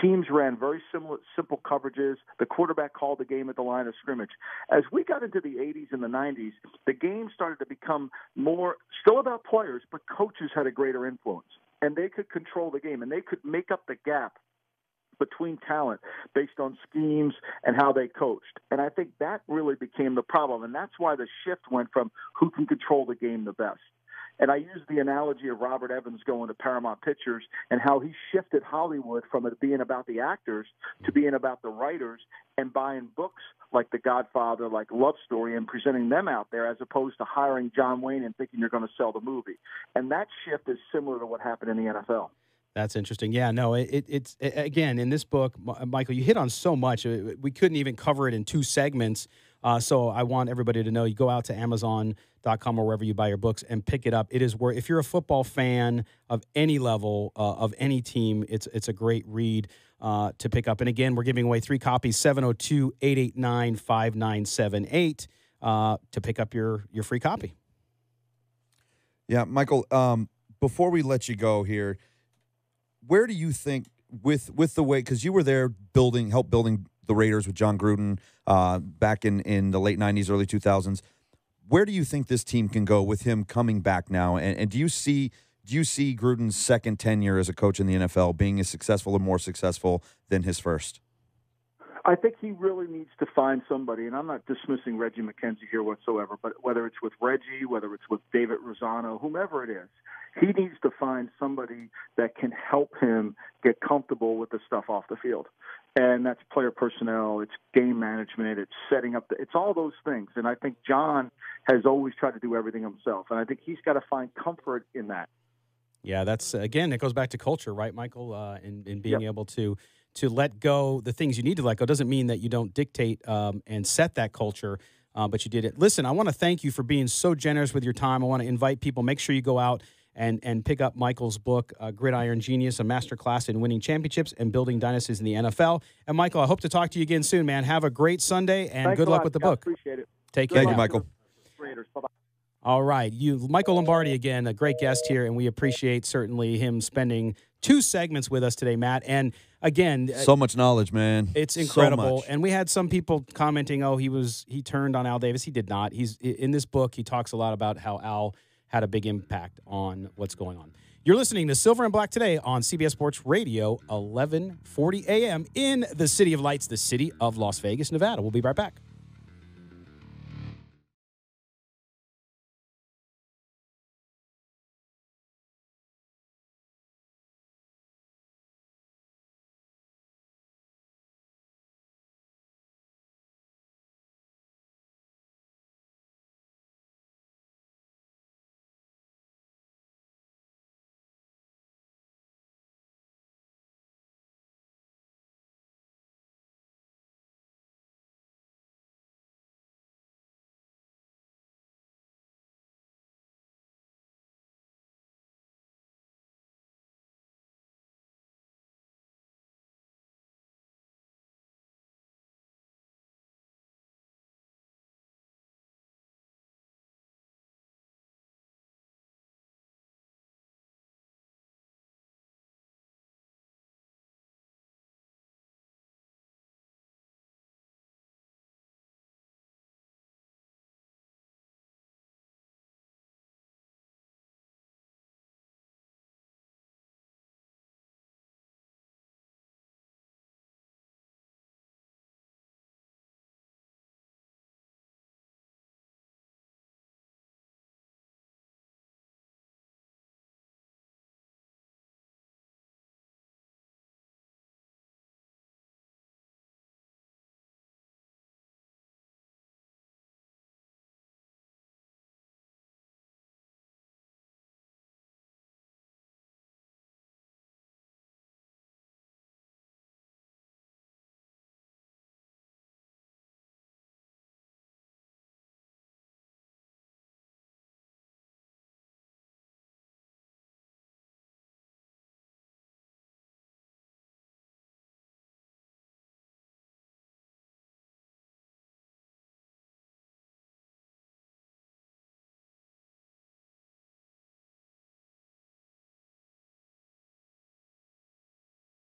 Teams ran very simple coverages. The quarterback called the game at the line of scrimmage. As we got into the 80s and the 90s, the game started to become more still about players, but coaches had a greater influence. And they could control the game, and they could make up the gap between talent based on schemes and how they coached. And I think that really became the problem. And that's why the shift went from who can control the game the best. And I use the analogy of Robert Evans going to Paramount Pictures and how he shifted Hollywood from it being about the actors to being about the writers and buying books like The Godfather, like Love Story, and presenting them out there as opposed to hiring John Wayne and thinking you're going to sell the movie. And that shift is similar to what happened in the NFL. That's interesting. Yeah, no, it's again, in this book, Michael, you hit on so much. We couldn't even cover it in 2 segments. So I want everybody to know, you go out to Amazon.com or wherever you buy your books and pick it up. It is where, if you're a football fan of any level, of any team, it's a great read to pick up. And again, we're giving away 3 copies, 702-889-5978 to pick up your free copy. Yeah, Michael, before we let you go here, where do you think with the way, because you were there help building the Raiders with John Gruden back in the late 90s, early 2000s, where do you think this team can go with him coming back now? And do you see Gruden's second tenure as a coach in the NFL being as successful or more successful than his first? I think he really needs to find somebody, and I'm not dismissing Reggie McKenzie here whatsoever, but whether it's with Reggie, whether it's with David Rosano, whomever it is, he needs to find somebody that can help him get comfortable with the stuff off the field. And that's player personnel, it's game management, it's setting up, it's all those things. And I think John has always tried to do everything himself, and I think he's got to find comfort in that. Yeah, that's, again, it goes back to culture, right, Michael, in being able to let go the things you need to let go. Doesn't mean that you don't dictate and set that culture, but you did it. Listen, I want to thank you for being so generous with your time. I want to invite people, make sure you go out and pick up Michael's book, Gridiron Genius, a masterclass in winning championships and building dynasties in the NFL. And, Michael, I hope to talk to you again soon, man. Have a great Sunday, and Thanks good luck lot, with the Scott. book. Appreciate it. Take care. Thank you, Michael. Raiders. Bye-bye. All right. Michael Lombardi, again, a great guest here, and we appreciate certainly him spending 2 segments with us today, Matt. And, again, so much knowledge, man. It's incredible. So and we had some people commenting, he turned on Al Davis. He did not. He's in this book, he talks a lot about how Al had a big impact on what's going on. You're listening to Silver and Black today on CBS Sports Radio, 1140 a.m. in the City of Lights, the city of Las Vegas, Nevada. We'll be right back.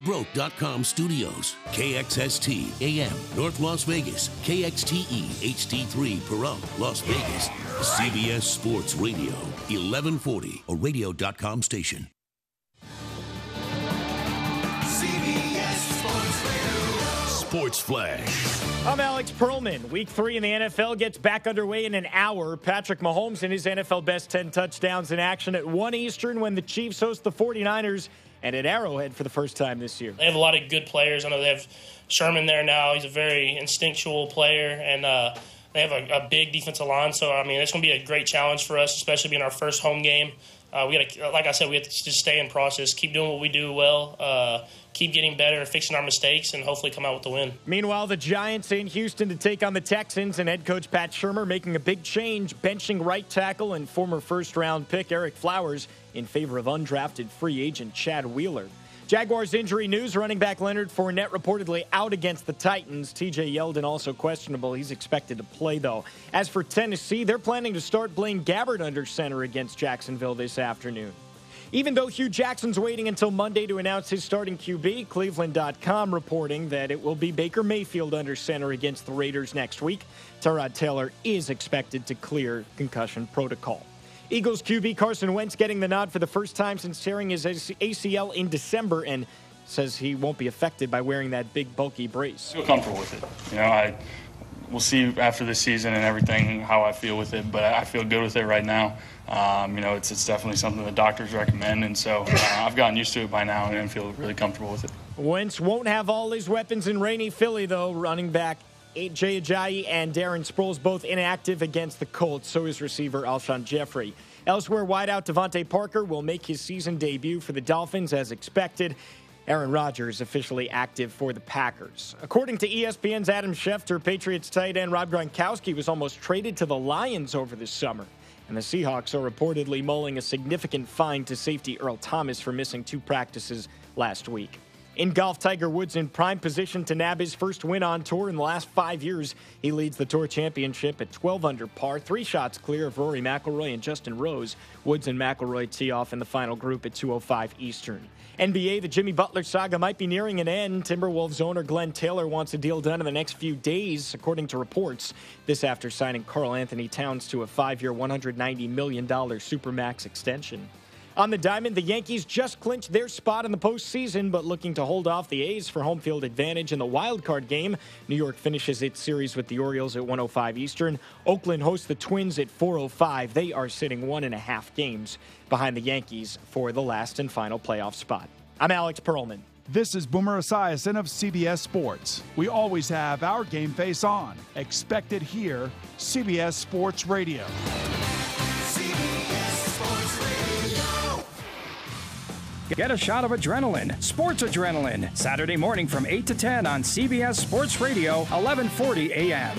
Broke.com Studios, KXST AM, North Las Vegas, KXTE HD3 Pahrump, Las Vegas, CBS Sports Radio, 1140, a radio.com station. CBS Sports Radio. Sports Flash. I'm Alex Perlman. Week 3 in the NFL gets back underway in an hour. Patrick Mahomes and his NFL best 10 touchdowns in action at 1 Eastern when the Chiefs host the 49ers and at Arrowhead for the first time this year. They have a lot of good players. I know they have Sherman there now. He's a very instinctual player, and they have a big defensive line. So, I mean, it's going to be a great challenge for us, especially being our first home game. We got to, like I said, we have to just stay in process, keep doing what we do well, keep getting better, fixing our mistakes, and hopefully come out with the win. Meanwhile, the Giants in Houston to take on the Texans, and head coach Pat Shurmur making a big change, benching right tackle and former first-round pick Eric Flowers in favor of undrafted free agent Chad Wheeler. Jaguars injury news, running back Leonard Fournette reportedly out against the Titans. TJ Yeldon also questionable. He's expected to play, though. As for Tennessee, they're planning to start Blaine Gabbert under center against Jacksonville this afternoon. Even though Hugh Jackson's waiting until Monday to announce his starting QB, Cleveland.com reporting that it will be Baker Mayfield under center against the Raiders next week. Tyrod Taylor is expected to clear concussion protocol. Eagles QB Carson Wentz getting the nod for the first time since tearing his ACL in December and says he won't be affected by wearing that big, bulky brace. I feel comfortable with it. You know, we'll see after the season and everything how I feel with it, but I feel good with it right now. You know, it's definitely something the doctors recommend, and so I've gotten used to it by now and feel really comfortable with it. Wentz won't have all his weapons in rainy Philly, though. Running back Jay Ajayi and Darren Sproles both inactive against the Colts. So is receiver Alshon Jeffrey. Elsewhere, wideout Devontae Parker will make his season debut for the Dolphins as expected. Aaron Rodgers officially active for the Packers. According to ESPN's Adam Schefter, Patriots tight end Rob Gronkowski was almost traded to the Lions over this summer. And the Seahawks are reportedly mulling a significant fine to safety Earl Thomas for missing 2 practices last week. In golf, Tiger Woods in prime position to nab his first win on tour in the last 5 years. He leads the Tour Championship at 12 under par, 3 shots clear of Rory McIlroy and Justin Rose. Woods and McIlroy tee off in the final group at 2:05 Eastern. NBA, the Jimmy Butler saga might be nearing an end. Timberwolves owner Glenn Taylor wants a deal done in the next few days, according to reports. This after signing Karl Anthony Towns to a 5-year, $190 million Supermax extension. On the diamond, the Yankees just clinched their spot in the postseason, but looking to hold off the A's for home field advantage in the wild card game. New York finishes its series with the Orioles at 1:05 Eastern. Oakland hosts the Twins at 4:05. They are sitting 1.5 games behind the Yankees for the last and final playoff spot. I'm Alex Perlman. This is Boomer Esiason of CBS Sports. We always have our game face on. Expect it here, CBS Sports Radio. CBS Sports Radio. Get a shot of adrenaline, sports adrenaline, Saturday morning from 8 to 10 on CBS Sports Radio, 1140 a.m.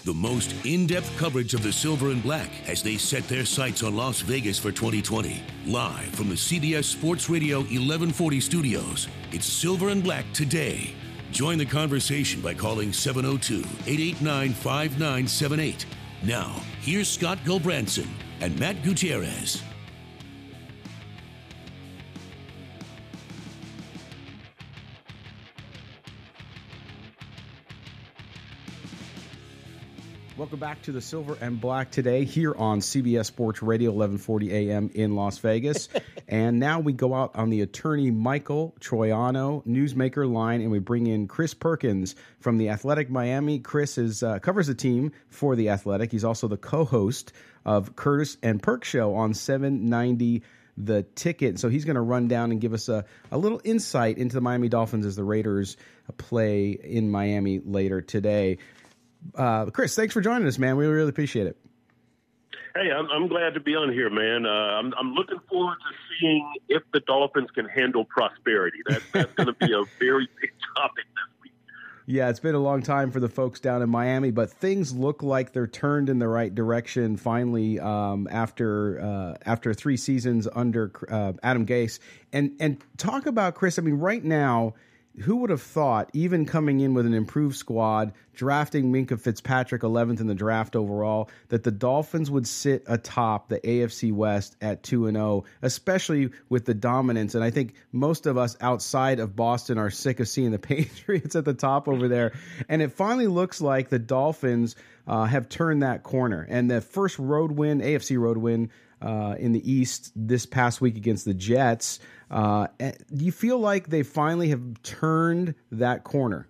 The most in-depth coverage of the Silver and Black as they set their sights on Las Vegas for 2020. Live from the CBS Sports Radio 1140 studios, it's Silver and Black today. Join the conversation by calling 702-889-5978. Now, here's Scott Gulbransen and Matt Gutierrez. Welcome back to the Silver and Black today here on CBS Sports Radio, 1140 a.m. in Las Vegas. And now we go out on the attorney Michael Troiano newsmaker line, and we bring in Chris Perkins from the Athletic Miami. Chris covers the team for the Athletic. He's also the co-host of Curtis and Perk Show on 790 The Ticket. So he's going to run down and give us a little insight into the Miami Dolphins as the Raiders play in Miami later today. Chris, thanks for joining us, man. We really appreciate it. Hey, I'm glad to be on here, man. I'm looking forward to seeing if the Dolphins can handle prosperity. That's going to be a very big topic this week. Yeah, it's been a long time for the folks down in Miami, but things look like they're turned in the right direction finally after 3 seasons under Adam Gase. And talk about, Chris, I mean, right now, who would have thought, even coming in with an improved squad, drafting Minkah Fitzpatrick 11th in the draft overall, that the Dolphins would sit atop the AFC West at 2-0, especially with the dominance. And I think most of us outside of Boston are sick of seeing the Patriots at the top over there. And it finally looks like the Dolphins have turned that corner. And the first road win, AFC road win, in the East this past week against the Jets. Do you feel like they finally have turned that corner?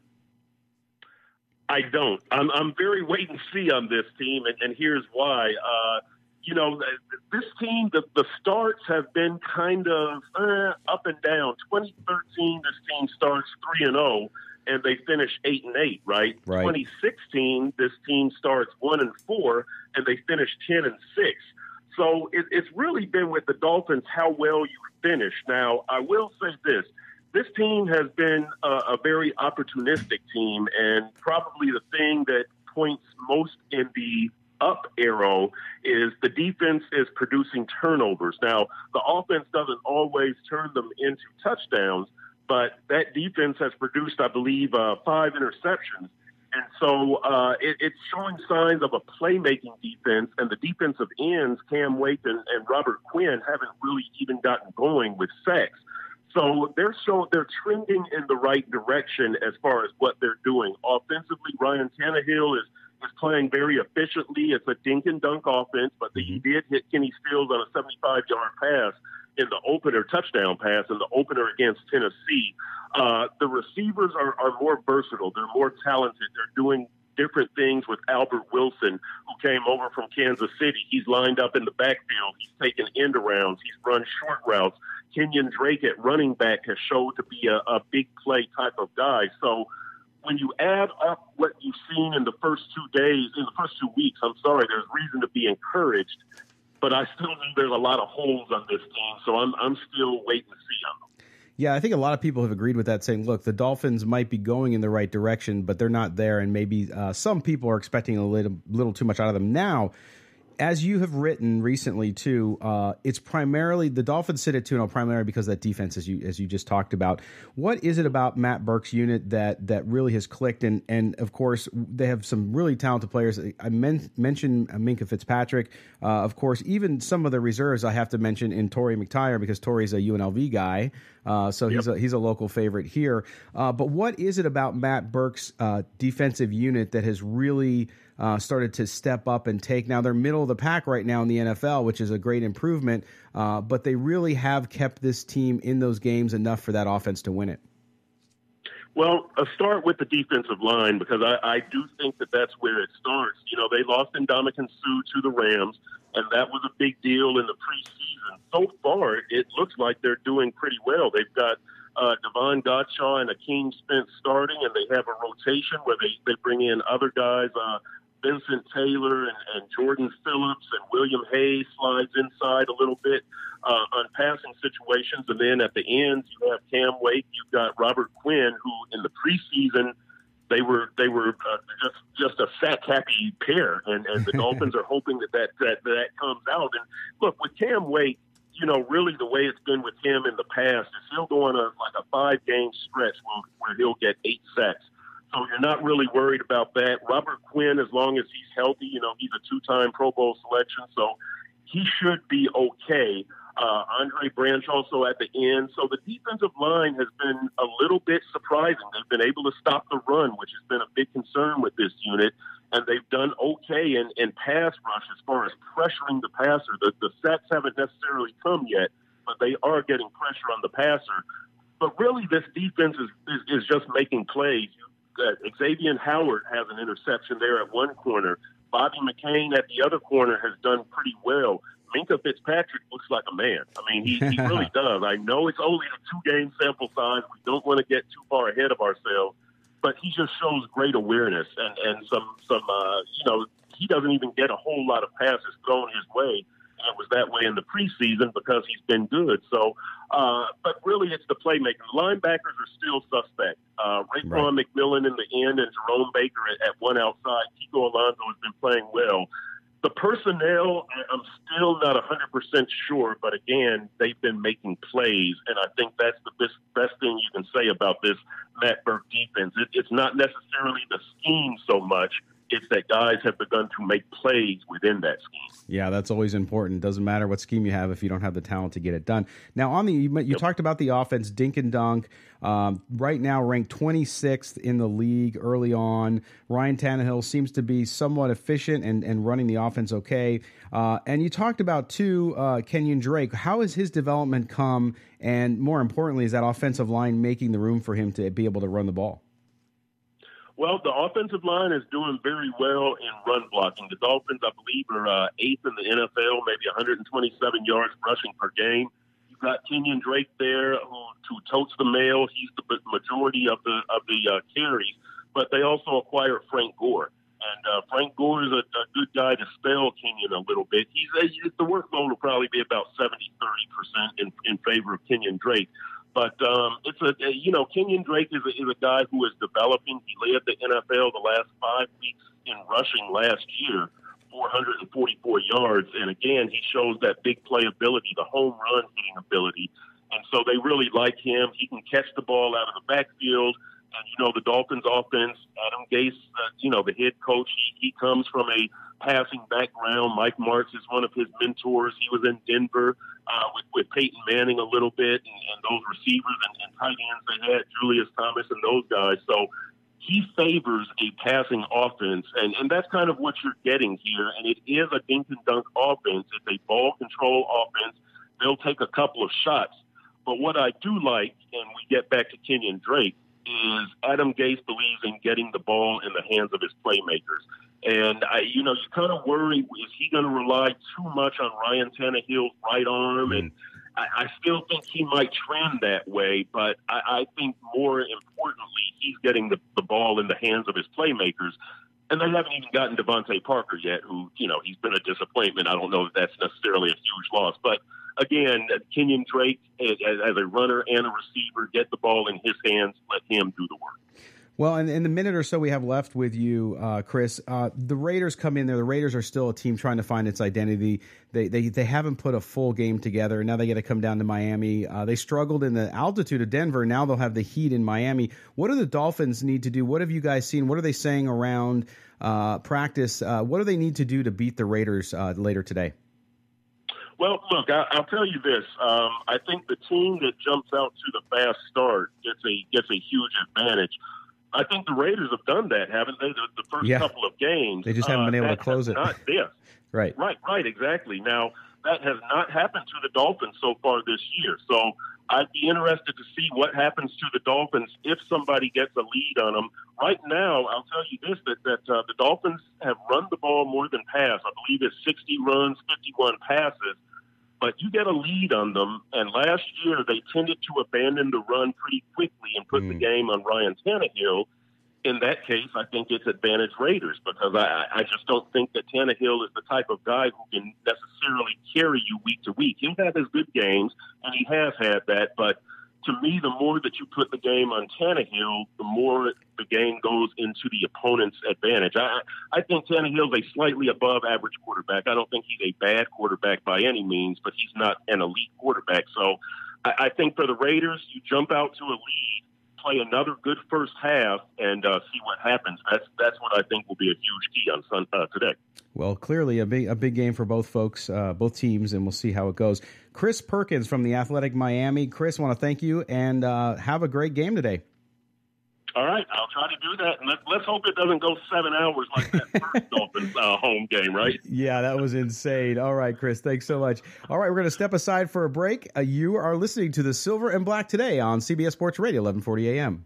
I don't. I'm very wait and see on this team, and here's why. This team, the starts have been kind of up and down. 2013, this team starts 3-0, and they finish 8-8. Right. 2016, this team starts 1-4, and they finish 10-6. So it's really been with the Dolphins how well you finish. Now, I will say this. This team has been a very opportunistic team, and probably the thing that points most in the up arrow is the defense is producing turnovers. Now, the offense doesn't always turn them into touchdowns, but that defense has produced, I believe, 5 interceptions. And so it's showing signs of a playmaking defense, and the defensive ends, Cam Wake and Robert Quinn, haven't really even gotten going with sacks. So they're trending in the right direction as far as what they're doing. Offensively, Ryan Tannehill is playing very efficiently. It's a dink and dunk offense, but he did hit Kenny Stills on a 75-yard pass in the opener, touchdown pass in the opener against Tennessee. The receivers are more versatile. They're more talented. They're doing different things with Albert Wilson, who came over from Kansas City. He's lined up in the backfield. He's taken end arounds. He's run short routes. Kenyon Drake at running back has showed to be a big play type of guy. So when you add up what you've seen in the first 2 weeks, there's reason to be encouraged. But I still think there's a lot of holes on this team, so I'm still waiting to see on them. Yeah, I think a lot of people have agreed with that, saying, look, the Dolphins might be going in the right direction, but they're not there, and maybe some people are expecting a little too much out of them. Now, as you have written recently, too, it's primarily the Dolphins sit at 2-0 primarily because of that defense, as you just talked about. What is it about Matt Burke's unit that really has clicked? And of course, they have some really talented players. I mentioned Minkah Fitzpatrick. Of course, even some of the reserves I have to mention in Torrey McTyer, because Torrey's a UNLV guy. So he's a local favorite here. But what is it about Matt Burke's defensive unit that has really started to step up and take? Now, they're middle of the pack right now in the NFL, which is a great improvement, but they really have kept this team in those games enough for that offense to win it. Well, I'll start with the defensive line, because I do think that's where it starts. They lost Ndamukong Suh to the Rams, and that was a big deal in the preseason. So far, it looks like they're doing pretty well. They've got Devon Gottschall and Akeem Spence starting, and they have a rotation where they bring in other guys, Vincent Taylor and Jordan Phillips, and William Hayes slides inside a little bit on passing situations. And then at the ends, you have Cam Wake, you've got Robert Quinn, who in the preseason they were just a sack happy pair, and the Dolphins are hoping that comes out. And look, with Cam Wake, really the way it's been with him in the past is he'll go on a 5-game stretch where he'll get 8 sacks. So you're not really worried about that. Robert Quinn, as long as he's healthy, he's a 2-time Pro Bowl selection, so he should be okay. Andre Branch also at the end. So the defensive line has been a little bit surprising. They've been able to stop the run, which has been a big concern with this unit, and they've done okay in pass rush as far as pressuring the passer. The sacks haven't necessarily come yet, but they are getting pressure on the passer. But really, this defense is just making plays. Xavier Howard has an interception there at one corner. Bobby McCain at the other corner has done pretty well. Minkah Fitzpatrick looks like a man. I mean, he really does. I know it's only a 2-game sample size. We don't want to get too far ahead of ourselves, but he just shows great awareness and some he doesn't even get a whole lot of passes thrown his way. And it was that way in the preseason because he's been good. So, but really it's the playmaking. Linebackers are still suspect. Raekwon McMillan in the end and Jerome Baker at one outside. Kiko Alonso has been playing well. The personnel, I'm still not 100% sure, but again, they've been making plays, and I think that's the best thing you can say about this Matt Burke defense. It's not necessarily the scheme so much. It's that guys have begun to make plays within that scheme. Yeah, that's always important. Doesn't matter what scheme you have if you don't have the talent to get it done. Now, on the you talked about the offense, dink and dunk. Right now, ranked 26th in the league early on. Ryan Tannehill seems to be somewhat efficient and running the offense okay. And you talked about, too, Kenyon Drake. How has his development come? And more importantly, is that offensive line making the room for him to be able to run the ball? Well, the offensive line is doing very well in run blocking. The Dolphins, I believe, are eighth in the NFL, maybe 127 yards rushing per game. You've got Kenyon Drake there who totes the mail. He's the majority of the carries, but they also acquired Frank Gore. And Frank Gore is a good guy to spell Kenyon a little bit. The workload will probably be about 70-30% in favor of Kenyon Drake. But Kenyon Drake is a guy who is developing. He led the NFL the last 5 weeks in rushing last year, 444 yards. And again, he shows that big playability, the home run hitting ability. And so they really like him. He can catch the ball out of the backfield. And, the Dolphins offense, Adam Gase, the head coach, he comes from a passing background. Mike Martz is one of his mentors. He was in Denver with Peyton Manning a little bit and those receivers and tight ends they had, Julius Thomas and those guys. So he favors a passing offense, and that's kind of what you're getting here. And it is a dink and dunk offense. It's a ball control offense. They'll take a couple of shots. But what I do like, and we get back to Kenyon Drake, is Adam Gase believes in getting the ball in the hands of his playmakers. And, you kind of worry, is he going to rely too much on Ryan Tannehill's right arm? And I still think he might trend that way, but I think more importantly, he's getting the ball in the hands of his playmakers. And they haven't even gotten Devontae Parker yet, who, he's been a disappointment. I don't know if that's necessarily a huge loss. But, again, Kenyon Drake, as a runner and a receiver, get the ball in his hands, let him do the work. Well, in the minute or so we have left with you, Chris, the Raiders come in there. The Raiders are still a team trying to find its identity. They haven't put a full game together. Now they got to come down to Miami. They struggled in the altitude of Denver. Now they'll have the heat in Miami. What do the Dolphins need to do? What have you guys seen? What are they saying around practice? What do they need to do to beat the Raiders later today? Well, look, I'll tell you this. I think the team that jumps out to the fast start gets a huge advantage. I think the Raiders have done that, haven't they? The first couple of games. They just haven't been able to close it. Not this. Right, exactly. Now, that has not happened to the Dolphins so far this year. So I'd be interested to see what happens to the Dolphins if somebody gets a lead on them. Right now, I'll tell you this, that the Dolphins have run the ball more than pass. I believe it's 60 runs, 51 passes. But you get a lead on them, and last year they tended to abandon the run pretty quickly and put the game on Ryan Tannehill. In that case, I think it's advantage Raiders because I just don't think that Tannehill is the type of guy who can necessarily carry you week to week. He'll have his good games, and he has had that, but to me, the more that you put the game on Tannehill, the more the game goes into the opponent's advantage. I think Tannehill's a slightly above average quarterback. I don't think he's a bad quarterback by any means, but he's not an elite quarterback. So I think for the Raiders, you jump out to a lead, play another good first half, and see what happens. That's what I think will be a huge key on today. Well, clearly a big game for both folks, both teams, and we'll see how it goes. Chris Perkins from the Athletic Miami. Chris, I want to thank you, and have a great game today. All right, I'll try to do that, and let's hope it doesn't go 7 hours like that first Dolphins home game, right? Yeah, that was insane. All right, Chris, thanks so much. All right, we're going to step aside for a break. You are listening to the Silver and Black today on CBS Sports Radio, 1140 a.m.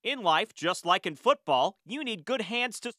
In life, just like in football, you need good hands to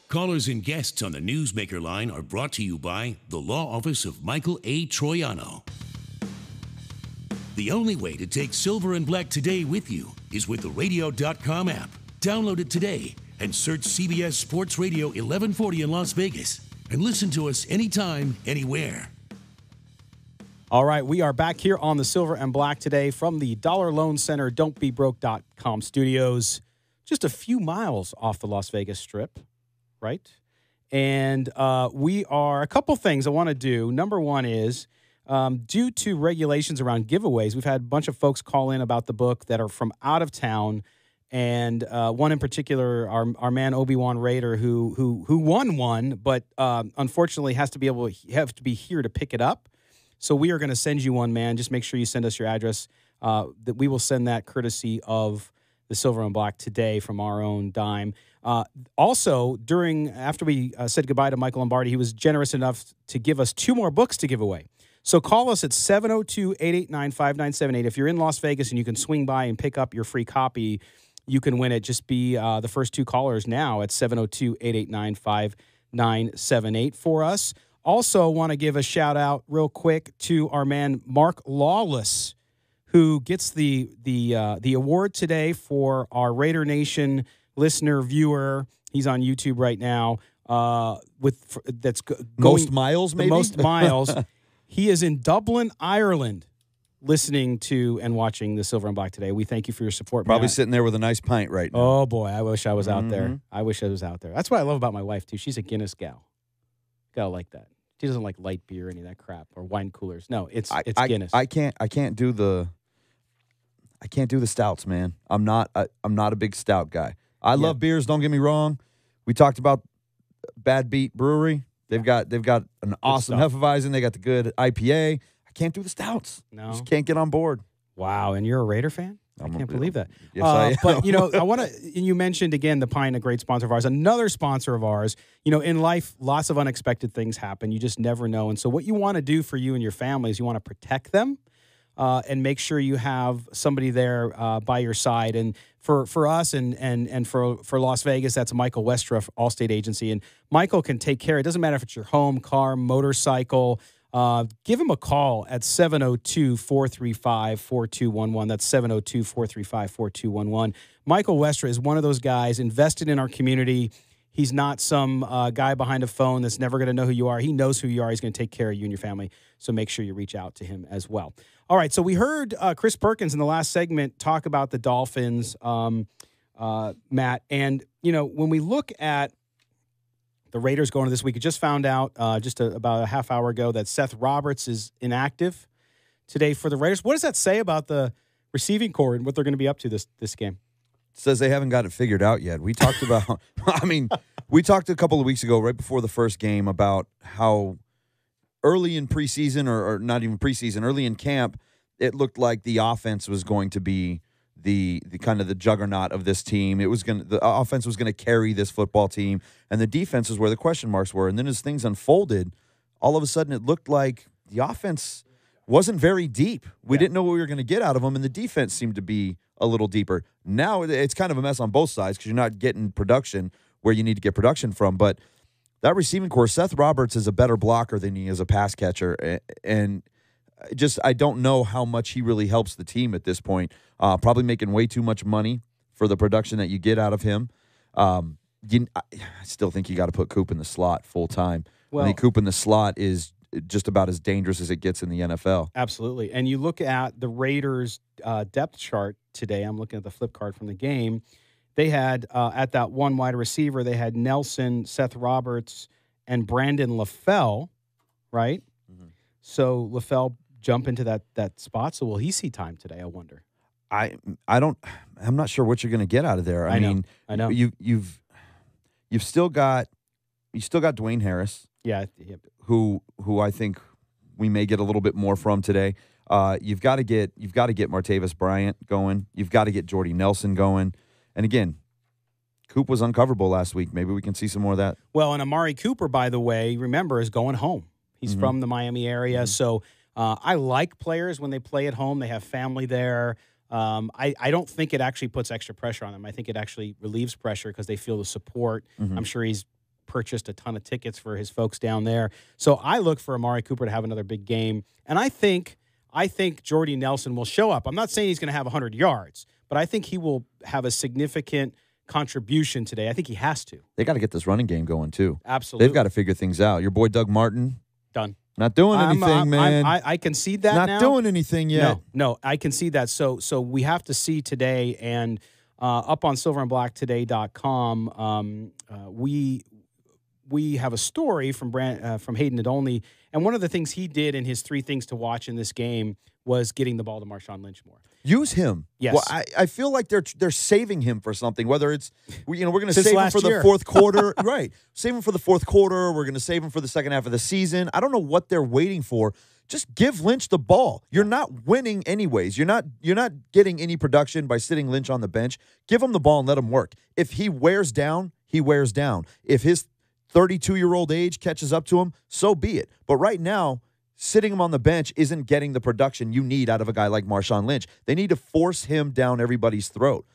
Callers and guests on the Newsmaker line are brought to you by the Law Office of Michael A. Troiano. The only way to take Silver and Black today with you is with the radio.com app. Download it today and search CBS Sports Radio 1140 in Las Vegas and listen to us anytime, anywhere. All right, we are back here on the Silver and Black today from the Dollar Loan Center, don'tbebroke.com studios, just a few miles off the Las Vegas Strip, right? And we are a couple things I want to do. Number one is, due to regulations around giveaways, we've had a bunch of folks call in about the book that are from out of town. And one in particular, our man Obi-Wan Raider, who won one, but unfortunately have to be here to pick it up. So we are going to send you one, man. Just make sure you send us your address. That we will send that courtesy of the Silver and Black today from our own dime. Also, after we said goodbye to Michael Lombardi, he was generous enough to give us 2 more books to give away. So call us at 702-889-5978. If you're in Las Vegas and you can swing by and pick up your free copy, you can win it. Just be the first 2 callers now at 702-889-5978 for us. Also want to give a shout out real quick to our man Mark Lawless, who gets the award today for our Raider Nation listener viewer. He's on YouTube right now. Most miles, maybe? The most miles. He is in Dublin, Ireland, listening to and watching the Silver and Black today. We thank you for your support. Probably Matt. sitting there with a nice pint right now. Oh, boy. I wish I was out there. I wish I was out there. That's what I love about my wife, too. She's a Guinness gal. Gotta like that. She doesn't like light beer or any of that crap or wine coolers. No, it's Guinness. I can't do the stouts, man. I'm not a big stout guy. I love beers, don't get me wrong. We talked about Bad Beat Brewery. They've got an awesome Hefeweizen. They got the good IPA. I can't do the stouts. No. Just can't get on board. Wow, and you're a Raider fan? I can't believe that. Yes, I am. But, I want to, and you mentioned, again, the Pine, a great sponsor of ours. Another sponsor of ours, in life, lots of unexpected things happen. You just never know. And so what you want to do for you and your family is you want to protect them and make sure you have somebody there by your side. And for us and for Las Vegas, that's Michael Westroff, Allstate Agency. And Michael can take care. It doesn't matter if it's your home, car, motorcycle. Give him a call at 702-435-4211. That's 702-435-4211. Michael Westra is one of those guys invested in our community. He's not some guy behind a phone that's never going to know who you are. He knows who you are. He's going to take care of you and your family. So make sure you reach out to him as well. All right, so we heard Chris Perkins in the last segment talk about the Dolphins, Matt. And, when we look at the Raiders going to this week, I just found out about a half hour ago that Seth Roberts is inactive today for the Raiders. What does that say about the receiving corps and what they're going to be up to this game? It says they haven't got it figured out yet. We talked about, we talked a couple of weeks ago, right before the first game, about how early in preseason, or not even preseason, early in camp, it looked like the offense was going to be the kind of the juggernaut of this team. The offense was going to carry this football team, and the defense is where the question marks were. And then as things unfolded, all of a sudden it looked like the offense wasn't very deep. We didn't know what we were going to get out of them, and the defense seemed to be a little deeper. Now it's kind of a mess on both sides because you're not getting production where you need to get production from. But that receiving corps, Seth Roberts is a better blocker than he is a pass catcher, and I don't know how much he really helps the team at this point. Probably making way too much money for the production that you get out of him. I still think you got to put Coop in the slot full time. Well, I think Coop in the slot is just about as dangerous as it gets in the NFL. Absolutely. And you look at the Raiders' depth chart today. I'm looking at the flip card from the game. They had, at that one wide receiver, they had Nelson, Seth Roberts, and Brandon LaFell, right? Mm-hmm. So LaFell jump into that spot. So will he see time today, I wonder? I'm not sure what you're going to get out of there. I know. You've still got Dwayne Harris. Yeah. Who I think we may get a little bit more from today. You've got to get Martavis Bryant going. You've got to get Jordy Nelson going. And again, Coop was uncoverable last week. Maybe we can see some more of that. Well, and Amari Cooper, by the way, remember, is going home. He's from the Miami area. Mm-hmm. So I like players when they play at home. They have family there. I don't think it actually puts extra pressure on them. I think it actually relieves pressure because they feel the support. Mm-hmm. I'm sure he's purchased a ton of tickets for his folks down there. So I look for Amari Cooper to have another big game. And I think Jordy Nelson will show up. I'm not saying he's going to have 100 yards, but I think he will have a significant contribution today. I think he has to. They got to get this running game going, too. Absolutely. They've got to figure things out. Your boy Doug Martin. Done. Not doing anything, man. I concede that Not now. doing anything yet. No, I concede that. So we have to see today, and up on silverandblacktoday.com, we have a story from Hayden Nadolny, and one of the things he did in his 3 things to watch in this game was getting the ball to Marshawn Lynch more. Use him. Yes. Well, I feel like they're saving him for something. Whether it's we're going to Since save him last for year. the fourth quarter, right? Save him for the fourth quarter. We're going to save him for the second half of the season. I don't know what they're waiting for. Just give Lynch the ball. You're not winning anyways. You're not getting any production by sitting Lynch on the bench. Give him the ball and let him work. If he wears down, he wears down. If his 32-year-old age catches up to him, so be it. But right now, sitting him on the bench isn't getting the production you need out of a guy like Marshawn Lynch. They need to force him down everybody's throat.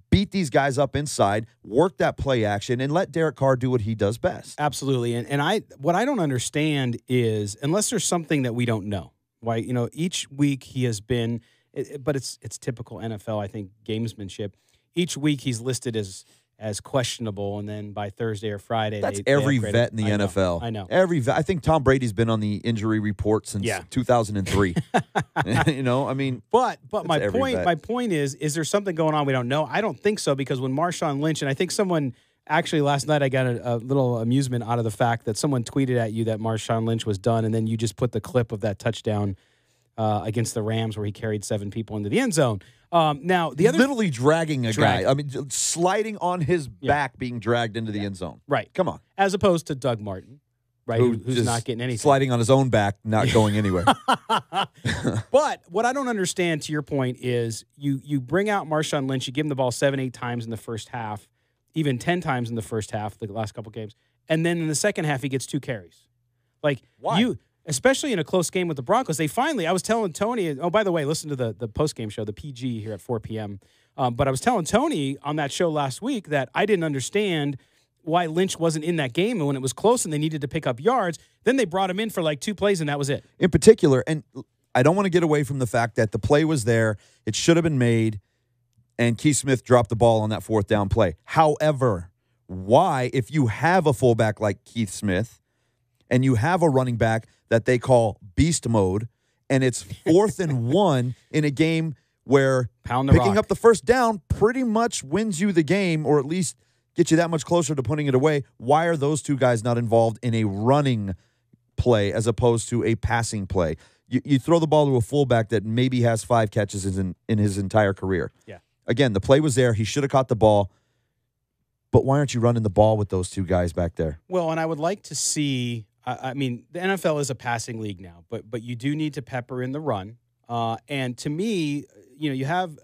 Beat these guys up inside, work that play action, and let Derek Carr do what he does best. Absolutely. And what I don't understand is, unless there's something that we don't know, why, each week he has been, but it's typical NFL, I think, gamesmanship. Each week he's listed as questionable, and then by Thursday or Friday, that's they every upgrade vet it. in the NFL. I know. Every vet. I think Tom Brady's been on the injury report since 2003. I mean, but my vet. point is there something going on we don't know? I don't think so, because when Marshawn Lynch, and I think someone actually last night I got a little amusement out of the fact that someone tweeted at you that Marshawn Lynch was done, and then you just put the clip of that touchdown against the Rams where he carried 7 people into the end zone. Now, the other literally dragging a guy. I mean, sliding on his back, being dragged into the end zone. Right. Come on. As opposed to Doug Martin, right, who's just not getting anything. Sliding on his own back, not going anywhere. But what I don't understand, to your point, is you bring out Marshawn Lynch, you give him the ball 7-8 times in the first half, even 10 times in the first half, the last couple games, and then in the second half he gets 2 carries. Like, why? Especially in a close game with the Broncos, I was telling Tony, oh, by the way, listen to the post-game show, the PG here at 4 p.m. But I was telling Tony on that show last week that I didn't understand why Lynch wasn't in that game, and when it was close and they needed to pick up yards, then they brought him in for like 2 plays, and that was it. In particular, and I don't want to get away from the fact that the play was there, it should have been made, and Keith Smith dropped the ball on that 4th down play. However, why, if you have a fullback like Keith Smith and you have a running back that they call beast mode, and it's 4th and 1 in a game where picking up the first down pretty much wins you the game, or at least gets you that much closer to putting it away, why are those 2 guys not involved in a running play as opposed to a passing play? You throw the ball to a fullback that maybe has 5 catches in his entire career. Yeah. Again, the play was there. He should have caught the ball. But why aren't you running the ball with those 2 guys back there? Well, and I would like to see, I mean, the NFL is a passing league now, but you do need to pepper in the run. And to me, you have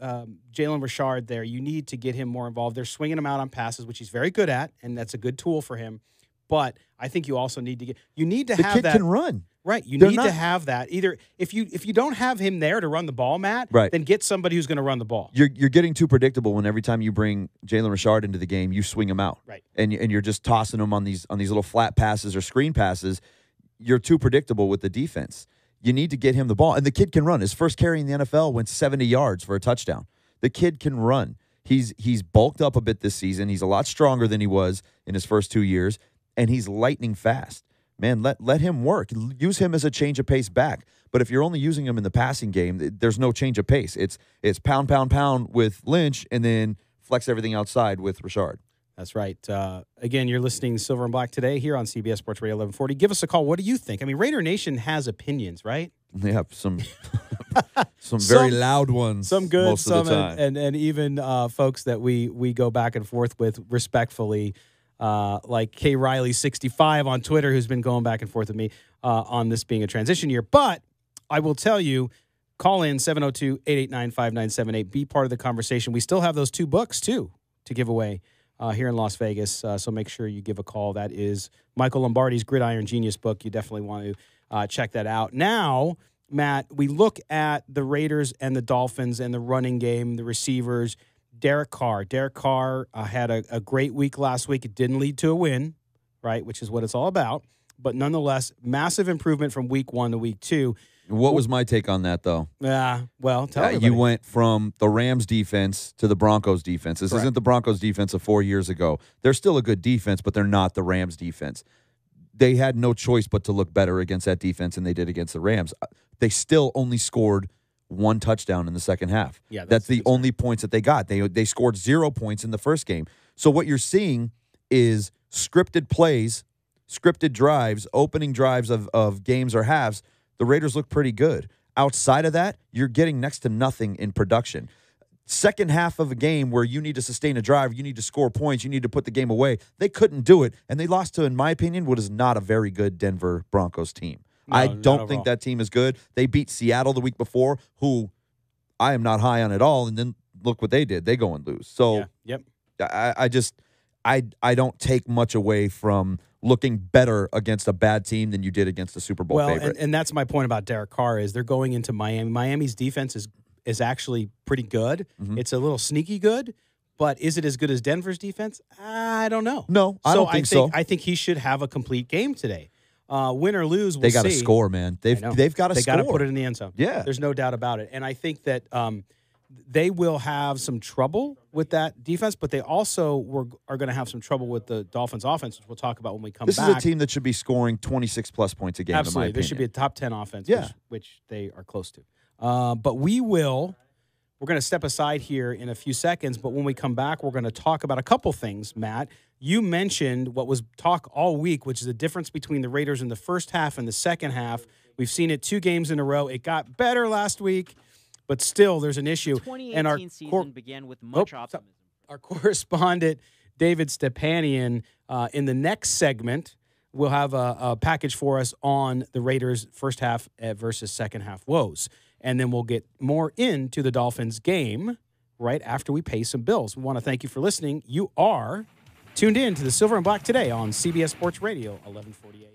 Jalen Richard there. You need to get him more involved. They're swinging him out on passes, which he's very good at, and that's a good tool for him. But I think you also need to have the that. kid can run. Right. You need to have that. Either if you don't have him there to run the ball, Matt, then get somebody who's going to run the ball. You're getting too predictable when every time you bring Jalen Richard into the game, you swing him out. Right. And you're just tossing him on these little flat passes or screen passes. You're too predictable with the defense. You need to get him the ball. And the kid can run. His first carry in the NFL went 70 yards for a touchdown. The kid can run. He's bulked up a bit this season. He's a lot stronger than he was in his first 2 years, and he's lightning fast. Man, let him work. Use him as a change of pace back. But if you're only using him in the passing game, there's no change of pace. It's pound, pound, pound with Lynch, and then flex everything outside with Richard. That's right. Again, you're listening to Silver and Black today here on CBS Sports Radio 1140. Give us a call. What do you think? I mean, Raider Nation has opinions, right? They have some very loud ones. Some good, most of the time. And even folks that we go back and forth with respectfully, like K. Riley 65 on Twitter, who's been going back and forth with me on this being a transition year. But I will tell you, call in 702-889-5978. Be part of the conversation. We still have those 2 books, too, to give away here in Las Vegas. So make sure you give a call. That is Michael Lombardi's Gridiron Genius book. You definitely want to check that out. Now, Matt, we look at the Raiders and the Dolphins and the running game, the receivers. Derek Carr. Derek Carr had a great week last week. It didn't lead to a win, right, which is what it's all about. But nonetheless, massive improvement from week 1 to week 2. What was my take on that, though? Well, tell me. You went from the Rams defense to the Broncos defense. This isn't the Broncos defense of 4 years ago. They're still a good defense, but they're not the Rams defense. They had no choice but to look better against that defense than they did against the Rams. They still only scored 1 touchdown in the second half. Yeah, that's the only points that they got. They scored 0 points in the first game. So what you're seeing is scripted plays, scripted drives, opening drives of games or halves. The Raiders look pretty good. Outside of that, you're getting next to nothing in production. Second half of a game where you need to sustain a drive, you need to score points, you need to put the game away. They couldn't do it, and they lost to, in my opinion, what is not a very good Denver Broncos team. No, I don't not think overall. that team is good. They beat Seattle the week before, who I am not high on at all, and then look what they did. They go and lose. So I don't take much away from looking better against a bad team than you did against a Super Bowl favorite. And that's my point about Derek Carr is they're going into Miami. Miami's defense is actually pretty good. Mm-hmm. It's a little sneaky good, but is it as good as Denver's defense? I don't know. No, I don't think so. I think he should have a complete game today. Win or lose, They got to see. score, man. They've got to score. They got to put it in the end zone. Yeah. There's no doubt about it. And I think that they will have some trouble with that defense, but they also are going to have some trouble with the Dolphins' offense, which we'll talk about when we come back. This is a team that should be scoring 26-plus points a game, Absolutely. in my opinion. This should be a top 10 offense, Yeah. which they are close to. But we're going to step aside here in a few seconds, but when we come back, we're going to talk about a couple things, Matt. You mentioned what was talk all week, which is the difference between the Raiders in the first half and the second half. We've seen it 2 games in a row. It got better last week, but still there's an issue. 2018 season began with much optimism. Our correspondent, David Stepanian, in the next segment, will have a package for us on the Raiders' first half versus second half woes. And then we'll get more into the Dolphins game right after we pay some bills. We want to thank you for listening. You are tuned in to the Silver and Black today on CBS Sports Radio, 1140 a.m.